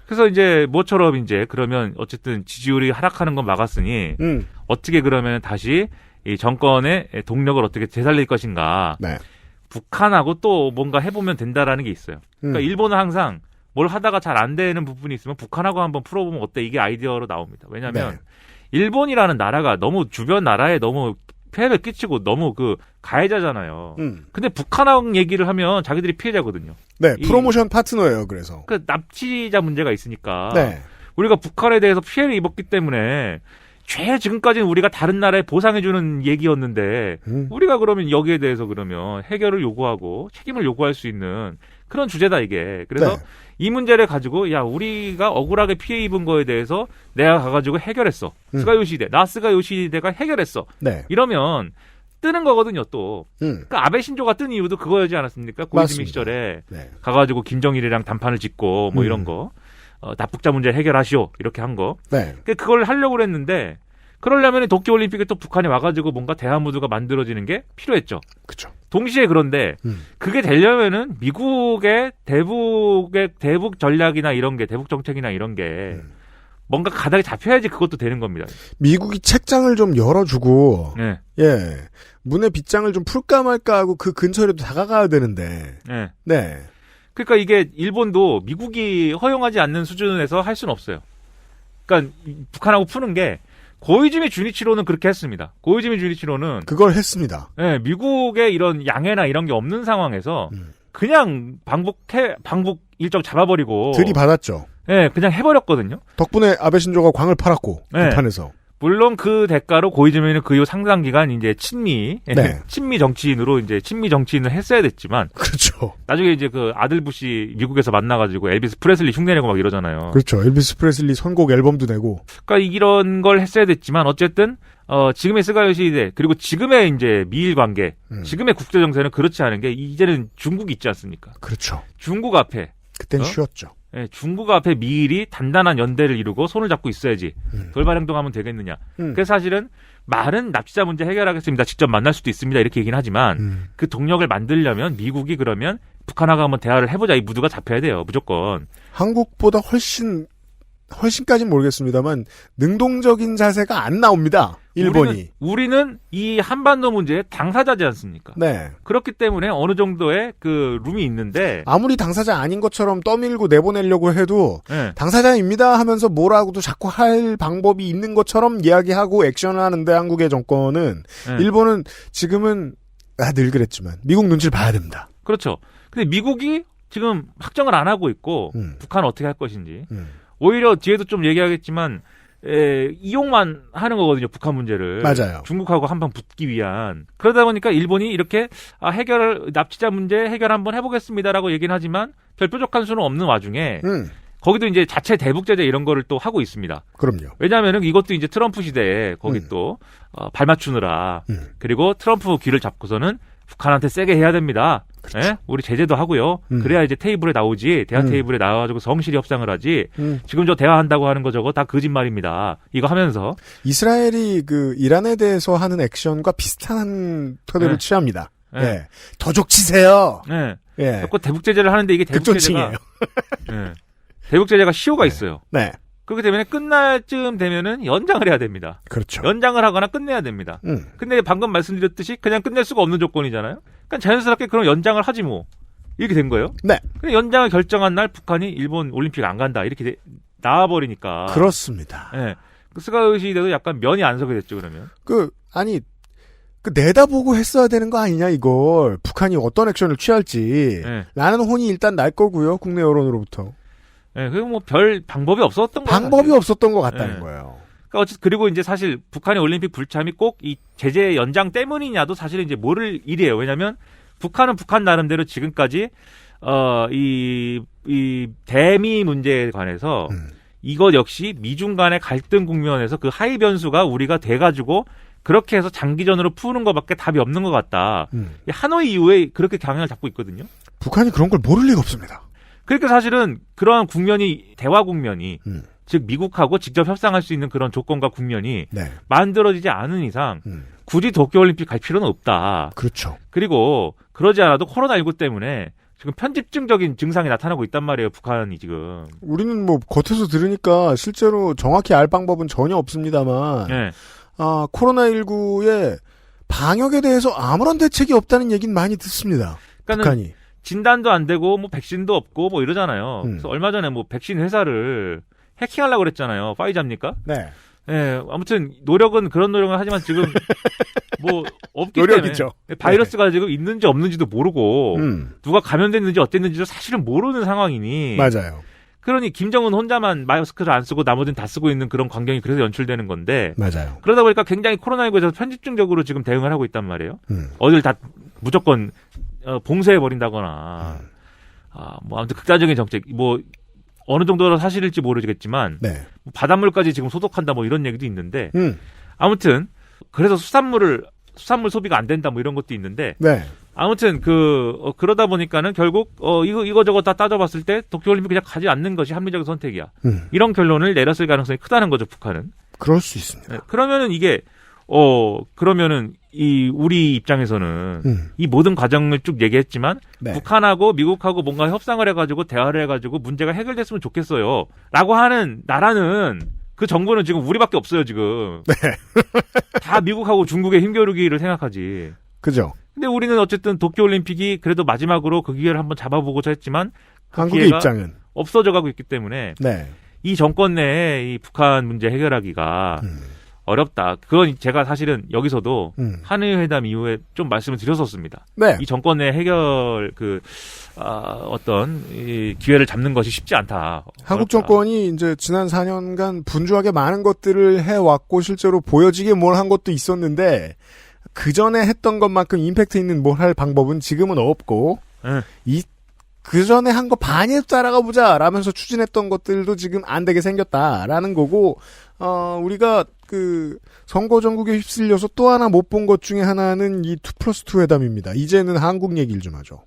그래서 이제 뭐처럼 이제 그러면 어쨌든 지지율이 하락하는 건 막았으니 어떻게 그러면 다시 이 정권의 동력을 어떻게 되살릴 것인가. 네. 북한하고 또 뭔가 해보면 된다라는 게 있어요. 그러니까 일본은 항상 뭘 하다가 잘 안 되는 부분이 있으면 북한하고 한번 풀어보면 어때? 이게 아이디어로 나옵니다. 왜냐하면 네. 일본이라는 나라가 너무 주변 나라에 너무 폐해를 끼치고 너무 그 가해자잖아요. 근데 북한하고 얘기를 하면 자기들이 피해자거든요. 네, 프로모션 파트너예요. 그래서 그 납치자 문제가 있으니까 네. 우리가 북한에 대해서 피해를 입었기 때문에 지금까지는 우리가 다른 나라에 보상해주는 얘기였는데 우리가 그러면 여기에 대해서 그러면 해결을 요구하고 책임을 요구할 수 있는 그런 주제다 이게. 그래서 네. 이 문제를 가지고 우리가 억울하게 피해 입은 거에 대해서 내가 가가지고 해결했어. 스가 요시히데가 해결했어. 네. 이러면 뜨는 거거든요 또. 그러니까 아베 신조가 뜬 이유도 그거였지 않았습니까? 고이즈미 시절에 네. 가가지고 김정일이랑 담판을 짓고 뭐 이런 거. 납북자 문제 해결하시오 이렇게 한 거. 네. 그걸 하려고 그랬는데 그러려면 도쿄올림픽에 또 북한이 와가지고 뭔가 대화무드가 만들어지는 게 필요했죠. 그렇죠. 동시에 그런데 그게 되려면은 미국의 대북 전략이나 이런 게 대북 정책이나 이런 게 뭔가 가닥이 잡혀야지 그것도 되는 겁니다. 미국이 책장을 좀 열어주고 네. 예 문의 빗장을 좀 풀까 말까 하고 그 근처에도 다가가야 되는데 네. 네. 그러니까 이게 일본도 미국이 허용하지 않는 수준에서 할 수는 없어요. 그러니까 북한하고 푸는 게 고이즈미 주니치로는 그렇게 했습니다. 고이즈미 주니치로는 그걸 했습니다. 네, 미국의 이런 양해나 이런 게 없는 상황에서 그냥 방북 일정 잡아버리고 들이받았죠. 네, 그냥 해버렸거든요. 덕분에 아베 신조가 광을 팔았고 네. 북한에서. 물론 그 대가로 고이즈미는 그 이후 상당 기간 이제 친미 정치인으로 이제 친미 정치인을 했어야 됐지만 그렇죠. 나중에 이제 그 아들 부시 미국에서 만나가지고 엘비스 프레슬리 흉내내고 막 이러잖아요. 그렇죠. 엘비스 프레슬리 선곡 앨범도 내고. 그러니까 이런 걸 했어야 됐지만 어쨌든 지금의 스가 요시히데 그리고 지금의 이제 미일 관계, 지금의 국제 정세는 그렇지 않은 게 이제는 중국이 있지 않습니까? 그렇죠. 중국 앞에 그땐 쉬웠죠. 네, 중국 앞에 미일이 단단한 연대를 이루고 손을 잡고 있어야지 돌발 행동하면 되겠느냐. 그래서 사실은 말은 납치자 문제 해결하겠습니다. 직접 만날 수도 있습니다. 이렇게 얘기는 하지만 그 동력을 만들려면 미국이 그러면 북한하고 한번 대화를 해보자. 이 무드가 잡혀야 돼요. 무조건. 한국보다 훨씬 훨씬까지는 모르겠습니다만 능동적인 자세가 안 나옵니다. 일본이. 우리는 이 한반도 문제의 당사자지 않습니까? 네. 그렇기 때문에 어느 정도의 그 룸이 있는데 아무리 당사자 아닌 것처럼 떠밀고 내보내려고 해도 네. 당사자입니다 하면서 뭐라고도 자꾸 할 방법이 있는 것처럼 이야기하고 액션을 하는데 한국의 정권은 네. 일본은 지금은 늘 그랬지만 미국 눈치를 봐야 됩니다. 그렇죠. 근데 미국이 지금 확정을 안 하고 있고 북한은 어떻게 할 것인지 오히려 뒤에도 좀 얘기하겠지만 이용만 하는 거거든요. 북한 문제를. 맞아요. 중국하고 한판 붙기 위한. 그러다 보니까 일본이 이렇게 납치자 문제 해결 한번 해보겠습니다라고 얘기는 하지만 별 뾰족한 수는 없는 와중에 거기도 이제 자체 대북 제재 이런 거를 또 하고 있습니다. 그럼요. 왜냐하면은 이것도 이제 트럼프 시대에 거기 또 발 맞추느라 그리고 트럼프 귀를 잡고서는 북한한테 세게 해야 됩니다. 그렇죠. 예? 우리 제재도 하고요. 그래야 이제 테이블에 나오지. 대화 테이블에 나와가지고 성실히 협상을 하지. 지금 저 대화한다고 하는 거 저거 다 거짓말입니다. 이거 하면서 이스라엘이 그 이란에 대해서 하는 액션과 비슷한 태도를 네. 취합니다. 네. 예. 더 족치세요. 네. 예. 자꾸 대북 제재를 하는데 이게 대북 제재가 극존칭이에요. 예. 대북 제재가 시효가 있어요. 네. 그렇기 때문에 끝날 쯤 되면은 연장을 해야 됩니다. 그렇죠. 연장을 하거나 끝내야 됩니다. 근데 방금 말씀드렸듯이 그냥 끝낼 수가 없는 조건이잖아요. 그러니까 자연스럽게 그럼 연장을 하지 뭐. 이렇게 된 거예요. 네. 근데 연장을 결정한 날 북한이 일본 올림픽 안 간다. 이렇게 나와버리니까. 그렇습니다. 예. 그 스가 시대도 약간 면이 안 서게 됐죠, 그러면. 내다보고 했어야 되는 거 아니냐, 이걸. 북한이 어떤 액션을 취할지. 예. 라는 혼이 일단 날 거고요, 국내 여론으로부터. 예, 그리고 뭐 별 방법이 없었던 거예요. 방법이 없었던 것 같다는 예. 거예요. 그러니까 어쨌든 그리고 이제 사실 북한의 올림픽 불참이 꼭 이 제재 연장 때문이냐도 사실은 이제 모를 일이에요. 왜냐하면 북한은 북한 나름대로 지금까지 이 대미 문제에 관해서 이것 역시 미중 간의 갈등 국면에서 그 하위 변수가 우리가 돼가지고 그렇게 해서 장기전으로 푸는 것밖에 답이 없는 것 같다. 하노이 이후에 그렇게 경향을 잡고 있거든요. 북한이 그런 걸 모를 리가 없습니다. 그러니까 사실은 그러한 국면이 대화 국면이 즉 미국하고 직접 협상할 수 있는 그런 조건과 국면이 네. 만들어지지 않은 이상 굳이 도쿄올림픽 갈 필요는 없다. 그렇죠. 그리고 그러지 않아도 코로나19 때문에 지금 편집증적인 증상이 나타나고 있단 말이에요. 북한이 지금. 우리는 뭐 겉에서 들으니까 실제로 정확히 알 방법은 전혀 없습니다만 네. 코로나19의 방역에 대해서 아무런 대책이 없다는 얘기는 많이 듣습니다. 북한이. 진단도 안 되고 뭐 백신도 없고 뭐 이러잖아요. 그래서 얼마 전에 뭐 백신 회사를 해킹하려고 그랬잖아요. 파이자입니까? 네. 예, 아무튼 그런 노력은 하지만 지금 뭐 없기 노력이죠. 때문에 바이러스가 지금 있는지 없는지도 모르고 누가 감염됐는지 어땠는지도 사실은 모르는 상황이니. 맞아요. 그러니 김정은 혼자만 마스크를 안 쓰고 나머지는 다 쓰고 있는 그런 광경이 그래서 연출되는 건데. 맞아요. 그러다 보니까 굉장히 코로나19에서 편집증적으로 지금 대응을 하고 있단 말이에요. 어딜 다 무조건 봉쇄해 버린다거나. 뭐 아무튼 극단적인 정책 뭐 어느 정도로 사실일지 모르겠지만 네. 바닷물까지 지금 소독한다 뭐 이런 얘기도 있는데 아무튼 그래서 수산물 소비가 안 된다 뭐 이런 것도 있는데 네. 아무튼 그러다 보니까는 결국 이거저거 다 따져봤을 때 도쿄올림픽 그냥 가지 않는 것이 합리적인 선택이야. 이런 결론을 내렸을 가능성이 크다는 거죠, 북한은. 그럴 수 있습니다. 네, 그러면은 이게 그러면은 우리 입장에서는 이 모든 과정을 쭉 얘기했지만 네. 북한하고 미국하고 뭔가 협상을 해가지고 대화를 해가지고 문제가 해결됐으면 좋겠어요. 라고 하는 나라는 그 정부는 지금 우리밖에 없어요, 지금. 네. 다 미국하고 중국의 힘겨루기를 생각하지. 그죠. 근데 우리는 어쨌든 도쿄올림픽이 그래도 마지막으로 그 기회를 한번 잡아보고자 했지만 그 한국의 입장은 없어져 가고 있기 때문에 네. 이 정권 내에 이 북한 문제 해결하기가 어렵다. 그건 제가 사실은 여기서도 한일 회담 이후에 좀 말씀을 드렸었습니다. 네. 이 정권 내 해결 어떤 이 기회를 잡는 것이 쉽지 않다. 한국 어렵다. 정권이 이제 지난 4년간 분주하게 많은 것들을 해왔고 실제로 보여지게 뭘 한 것도 있었는데 그 전에 했던 것만큼 임팩트 있는 뭘 할 방법은 지금은 없고 그 전에 한 거 반이라도 따라가 보자 라면서 추진했던 것들도 지금 안 되게 생겼다라는 거고 우리가 그 선거 전국에 휩쓸려서 또 하나 못 본 것 중에 하나는 이 2+2 회담입니다. 이제는 한국 얘기를 좀 하죠.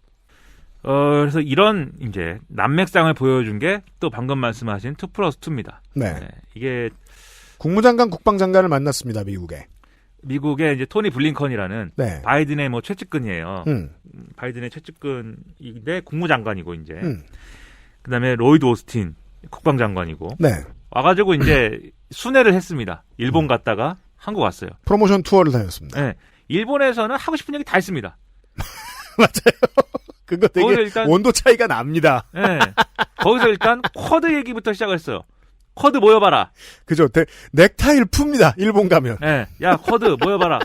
그래서 이런 이제 난맥상을 보여준 게 또 방금 말씀하신 2+2입니다. 네. 이게 국무장관, 국방장관을 만났습니다. 미국의 이제 토니 블링컨이라는 네. 바이든의 뭐 최측근이에요. 바이든의 최측근인데 국무장관이고 이제 그다음에 로이드 오스틴 국방장관이고. 네. 와가지고 이제 순회를 했습니다. 일본 갔다가 한국 왔어요. 프로모션 투어를 다녔습니다. 네. 일본에서는 하고 싶은 얘기 다 했습니다. 맞아요. 그거 되게 일단, 온도 차이가 납니다. 네. 거기서 일단 쿼드 얘기부터 시작을 했어요. 쿼드 모여봐라. 그죠. 넥타이를 풉니다. 일본 가면. 네. 야, 쿼드 모여봐라.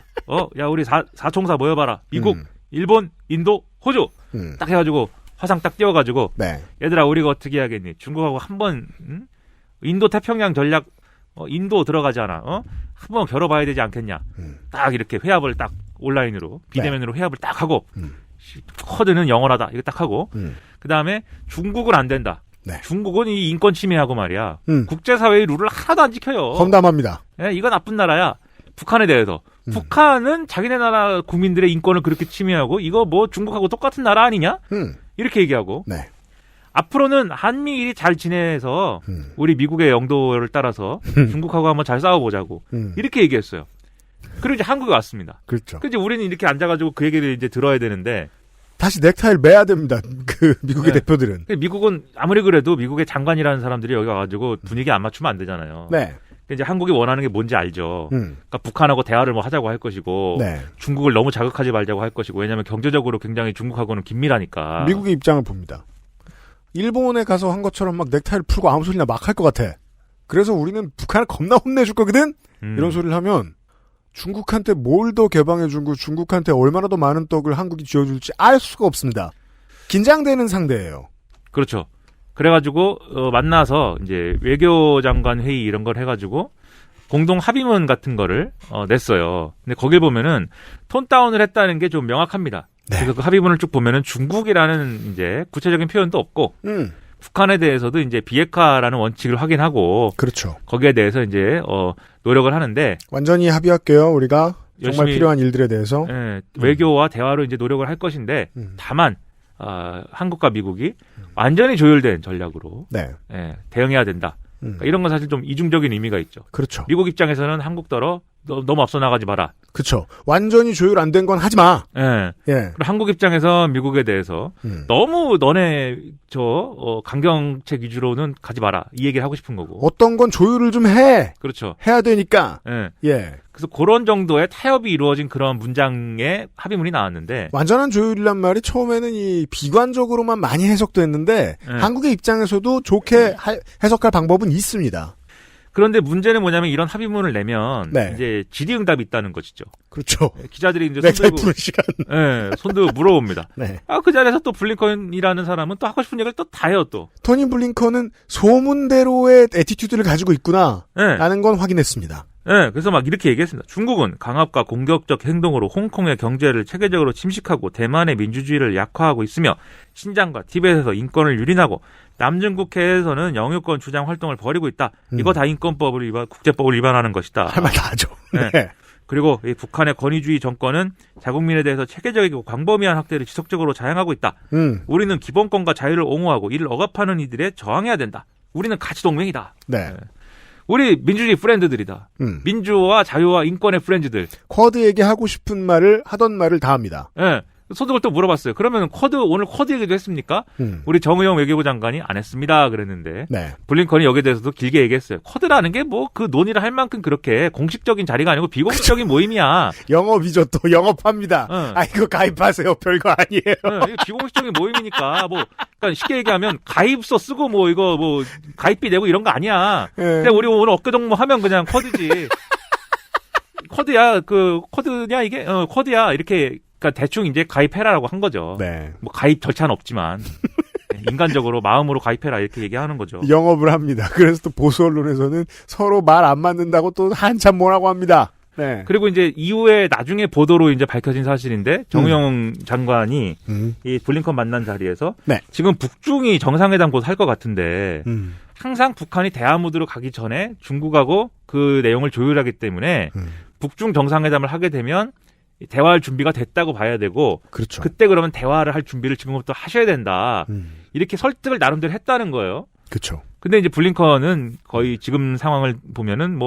야, 우리 사총사 모여봐라. 미국, 일본, 인도, 호주. 딱 해가지고 화상 딱 띄워가지고. 네. 얘들아, 우리가 어떻게 해야겠니? 중국하고 한번 인도 태평양 전략 인도 들어가잖아. 한번 겨뤄봐야 되지 않겠냐. 딱 이렇게 회합을 딱 온라인으로 비대면으로 회합을 딱 하고 쿼드는 영원하다. 이거 딱 하고 그 다음에 중국은 안 된다. 네. 중국은 이 인권 침해하고 말이야. 국제사회의 룰을 하나도 안 지켜요. 험담합니다. 네, 이건 나쁜 나라야. 북한에 대해서. 북한은 자기네 나라 국민들의 인권을 그렇게 침해하고 이거 뭐 중국하고 똑같은 나라 아니냐? 이렇게 얘기하고. 네. 앞으로는 한미일이 잘 지내서 우리 미국의 영도를 따라서 중국하고 한번 잘 싸워보자고 이렇게 얘기했어요. 그리고 이제 한국에 왔습니다. 그렇죠. 그래서 우리는 이렇게 앉아가지고 그 얘기를 이제 들어야 되는데 다시 넥타이를 매야 됩니다. 그 미국의 네. 대표들은. 미국은 아무리 그래도 미국의 장관이라는 사람들이 여기 와가지고 분위기 안 맞추면 안 되잖아요. 네. 이제 한국이 원하는 게 뭔지 알죠. 그러니까 북한하고 대화를 뭐 하자고 할 것이고 네. 중국을 너무 자극하지 말자고 할 것이고 왜냐하면 경제적으로 굉장히 중국하고는 긴밀하니까. 미국의 입장을 봅니다. 일본에 가서 한 것처럼 막 넥타이를 풀고 아무 소리나 막 할 것 같아. 그래서 우리는 북한을 겁나 혼내줄 거거든? 이런 소리를 하면 중국한테 뭘 더 개방해주고 중국한테 얼마나 더 많은 떡을 한국이 쥐어줄지 알 수가 없습니다. 긴장되는 상대예요. 그렇죠. 그래가지고 만나서 이제 외교장관 회의 이런 걸 해가지고 공동 합의문 같은 거를 냈어요. 근데 거기 보면은 톤 다운을 했다는 게 좀 명확합니다. 네. 그래서 그 합의문을 쭉 보면은 중국이라는 이제 구체적인 표현도 없고 북한에 대해서도 이제 비핵화라는 원칙을 확인하고 그렇죠. 거기에 대해서 이제 노력을 하는데 완전히 합의할게요. 우리가 정말 열심히, 필요한 일들에 대해서 외교와 대화로 이제 노력을 할 것인데 다만 한국과 미국이 완전히 조율된 전략으로 네. 대응해야 된다. 그러니까 이런 건 사실 좀 이중적인 의미가 있죠. 그렇죠. 미국 입장에서는 한국더러 너무 앞서 나가지 마라. 그렇죠. 완전히 조율 안 된 건 하지 마. 예. 예. 그리고 한국 입장에서 미국에 대해서 너무 너네 강경책 위주로는 가지 마라. 이 얘기를 하고 싶은 거고. 어떤 건 조율을 좀 해. 그렇죠. 해야 되니까. 예. 예. 그래서 그런 정도의 타협이 이루어진 그런 문장의 합의문이 나왔는데 완전한 조율이란 말이 처음에는 이 비관적으로만 많이 해석됐는데 한국의 입장에서도 좋게 해석할 방법은 있습니다. 그런데 문제는 뭐냐면 이런 합의문을 내면 네. 이제 질의응답이 있다는 것이죠. 그렇죠. 기자들이 이제 넥타이 푸는 시간. 손들고 물어봅니다. 네. 그 자리에서 또 블링컨이라는 사람은 또 하고 싶은 얘기를 또 다 해요 또. 토니 블링컨은 소문대로의 애티튜드를 가지고 있구나. 네. 라는 건 확인했습니다. 네, 그래서 막 이렇게 얘기했습니다. 중국은 강압과 공격적 행동으로 홍콩의 경제를 체계적으로 침식하고 대만의 민주주의를 약화하고 있으며 신장과 티벳에서 인권을 유린하고 남중국해에서는 영유권 주장 활동을 벌이고 있다. 이거 다 인권법을 국제법을 위반하는 것이다. 할 말 다 하죠. 네. 네. 그리고 이 북한의 권위주의 정권은 자국민에 대해서 체계적이고 광범위한 학대를 지속적으로 자행하고 있다. 우리는 기본권과 자유를 옹호하고 이를 억압하는 이들에 저항해야 된다. 우리는 같이 동맹이다. 네. 우리 민주주의 프렌드들이다. 민주와 자유와 인권의 프렌즈들. 쿼드 얘기하고 싶은 말을 하던 말을 다 합니다. 네. 소득을 또 물어봤어요. 그러면 오늘 쿼드 얘기도 했습니까? 우리 정의용 외교부 장관이 안 했습니다. 그랬는데. 네. 블링컨이 여기에 대해서도 길게 얘기했어요. 쿼드라는 게 뭐 그 논의를 할 만큼 그렇게 공식적인 자리가 아니고 비공식적인 모임이야. 영업이죠. 또 영업합니다. 이거 가입하세요. 별거 아니에요. 이거 비공식적인 모임이니까 그러니까 쉽게 얘기하면 가입서 쓰고 이거 가입비 내고 이런 거 아니야. 그냥 우리 오늘 어깨동무 하면 그냥 쿼드지. 쿼드야. 쿼드냐 이게? 쿼드야. 이렇게 그러니까 대충 이제 가입해라라고 한 거죠. 네. 뭐 가입 절차는 없지만 인간적으로 마음으로 가입해라 이렇게 얘기하는 거죠. 영업을 합니다. 그래서 또 보수 언론에서는 서로 말 안 맞는다고 또 한참 뭐라고 합니다. 네. 그리고 이제 이후에 나중에 보도로 이제 밝혀진 사실인데 정의용 장관이 이 블링컨 만난 자리에서 네. 지금 북중이 정상회담 곧 할 것 같은데 항상 북한이 대화무드로 가기 전에 중국하고 그 내용을 조율하기 때문에 북중 정상회담을 하게 되면 대화할 준비가 됐다고 봐야 되고 그렇죠. 그때 그러면 대화를 할 준비를 지금부터 하셔야 된다. 이렇게 설득을 나름대로 했다는 거예요. 그렇죠. 근데 이제 블링컨은 거의 지금 상황을 보면은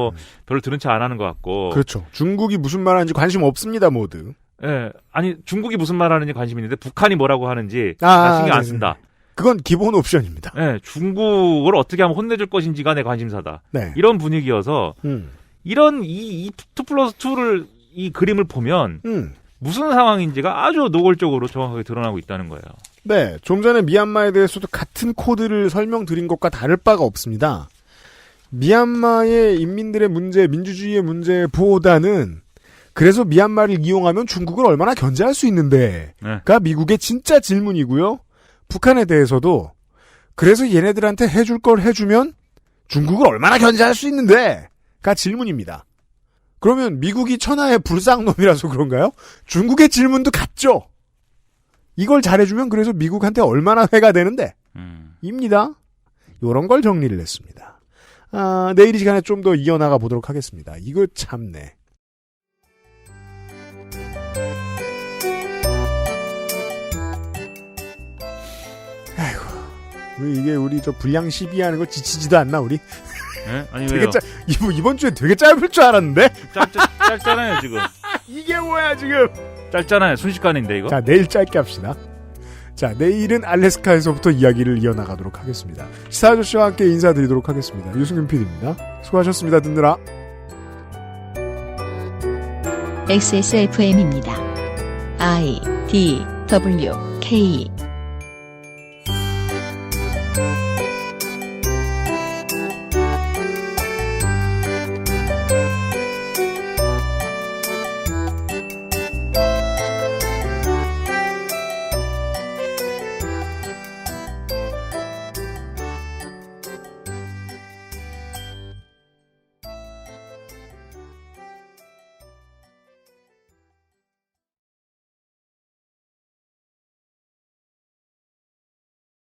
별로 들은 체 안 하는 것 같고. 그렇죠. 중국이 무슨 말 하는지 관심 없습니다, 모두. 예. 아니, 중국이 무슨 말 하는지 관심 있는데 북한이 뭐라고 하는지 신경 안 쓴다. 그건 기본 옵션입니다. 네, 중국을 어떻게 하면 혼내줄 것인지가 내 관심사다. 네. 이런 분위기여서 이런 이 2+2를 이 그림을 보면 무슨 상황인지가 아주 노골적으로 정확하게 드러나고 있다는 거예요. 네, 좀 전에 미얀마에 대해서도 같은 코드를 설명드린 것과 다를 바가 없습니다. 미얀마의 인민들의 문제, 민주주의의 문제보다는 그래서 미얀마를 이용하면 중국을 얼마나 견제할 수 있는데가 미국의 진짜 질문이고요. 북한에 대해서도 그래서 얘네들한테 해줄 걸 해주면 중국을 얼마나 견제할 수 있는데가 질문입니다. 그러면 미국이 천하의 불쌍놈이라서 그런가요? 중국의 질문도 같죠. 이걸 잘해주면 그래서 미국한테 얼마나 회가 되는데 입니다. 요런 걸 정리를 했습니다. 내일 이 시간에 좀 더 이어나가 보도록 하겠습니다. 이거 참네. 이게 우리 저 분량 시비하는 거 지치지도 않나 우리? 네? 아니 되게 왜요? 이번 주에 되게 짧을 줄 알았는데? 짧잖아요 지금. 이게 뭐야 지금? 짧잖아요. 순식간인데 이거. 자, 내일 짧게 합시다. 자, 내일은 알래스카에서부터 이야기를 이어나가도록 하겠습니다. 시사 아저씨와 함께 인사드리도록 하겠습니다. 유승균 PD입니다. 수고하셨습니다. 듣느라. XSFM입니다. I, D, W, K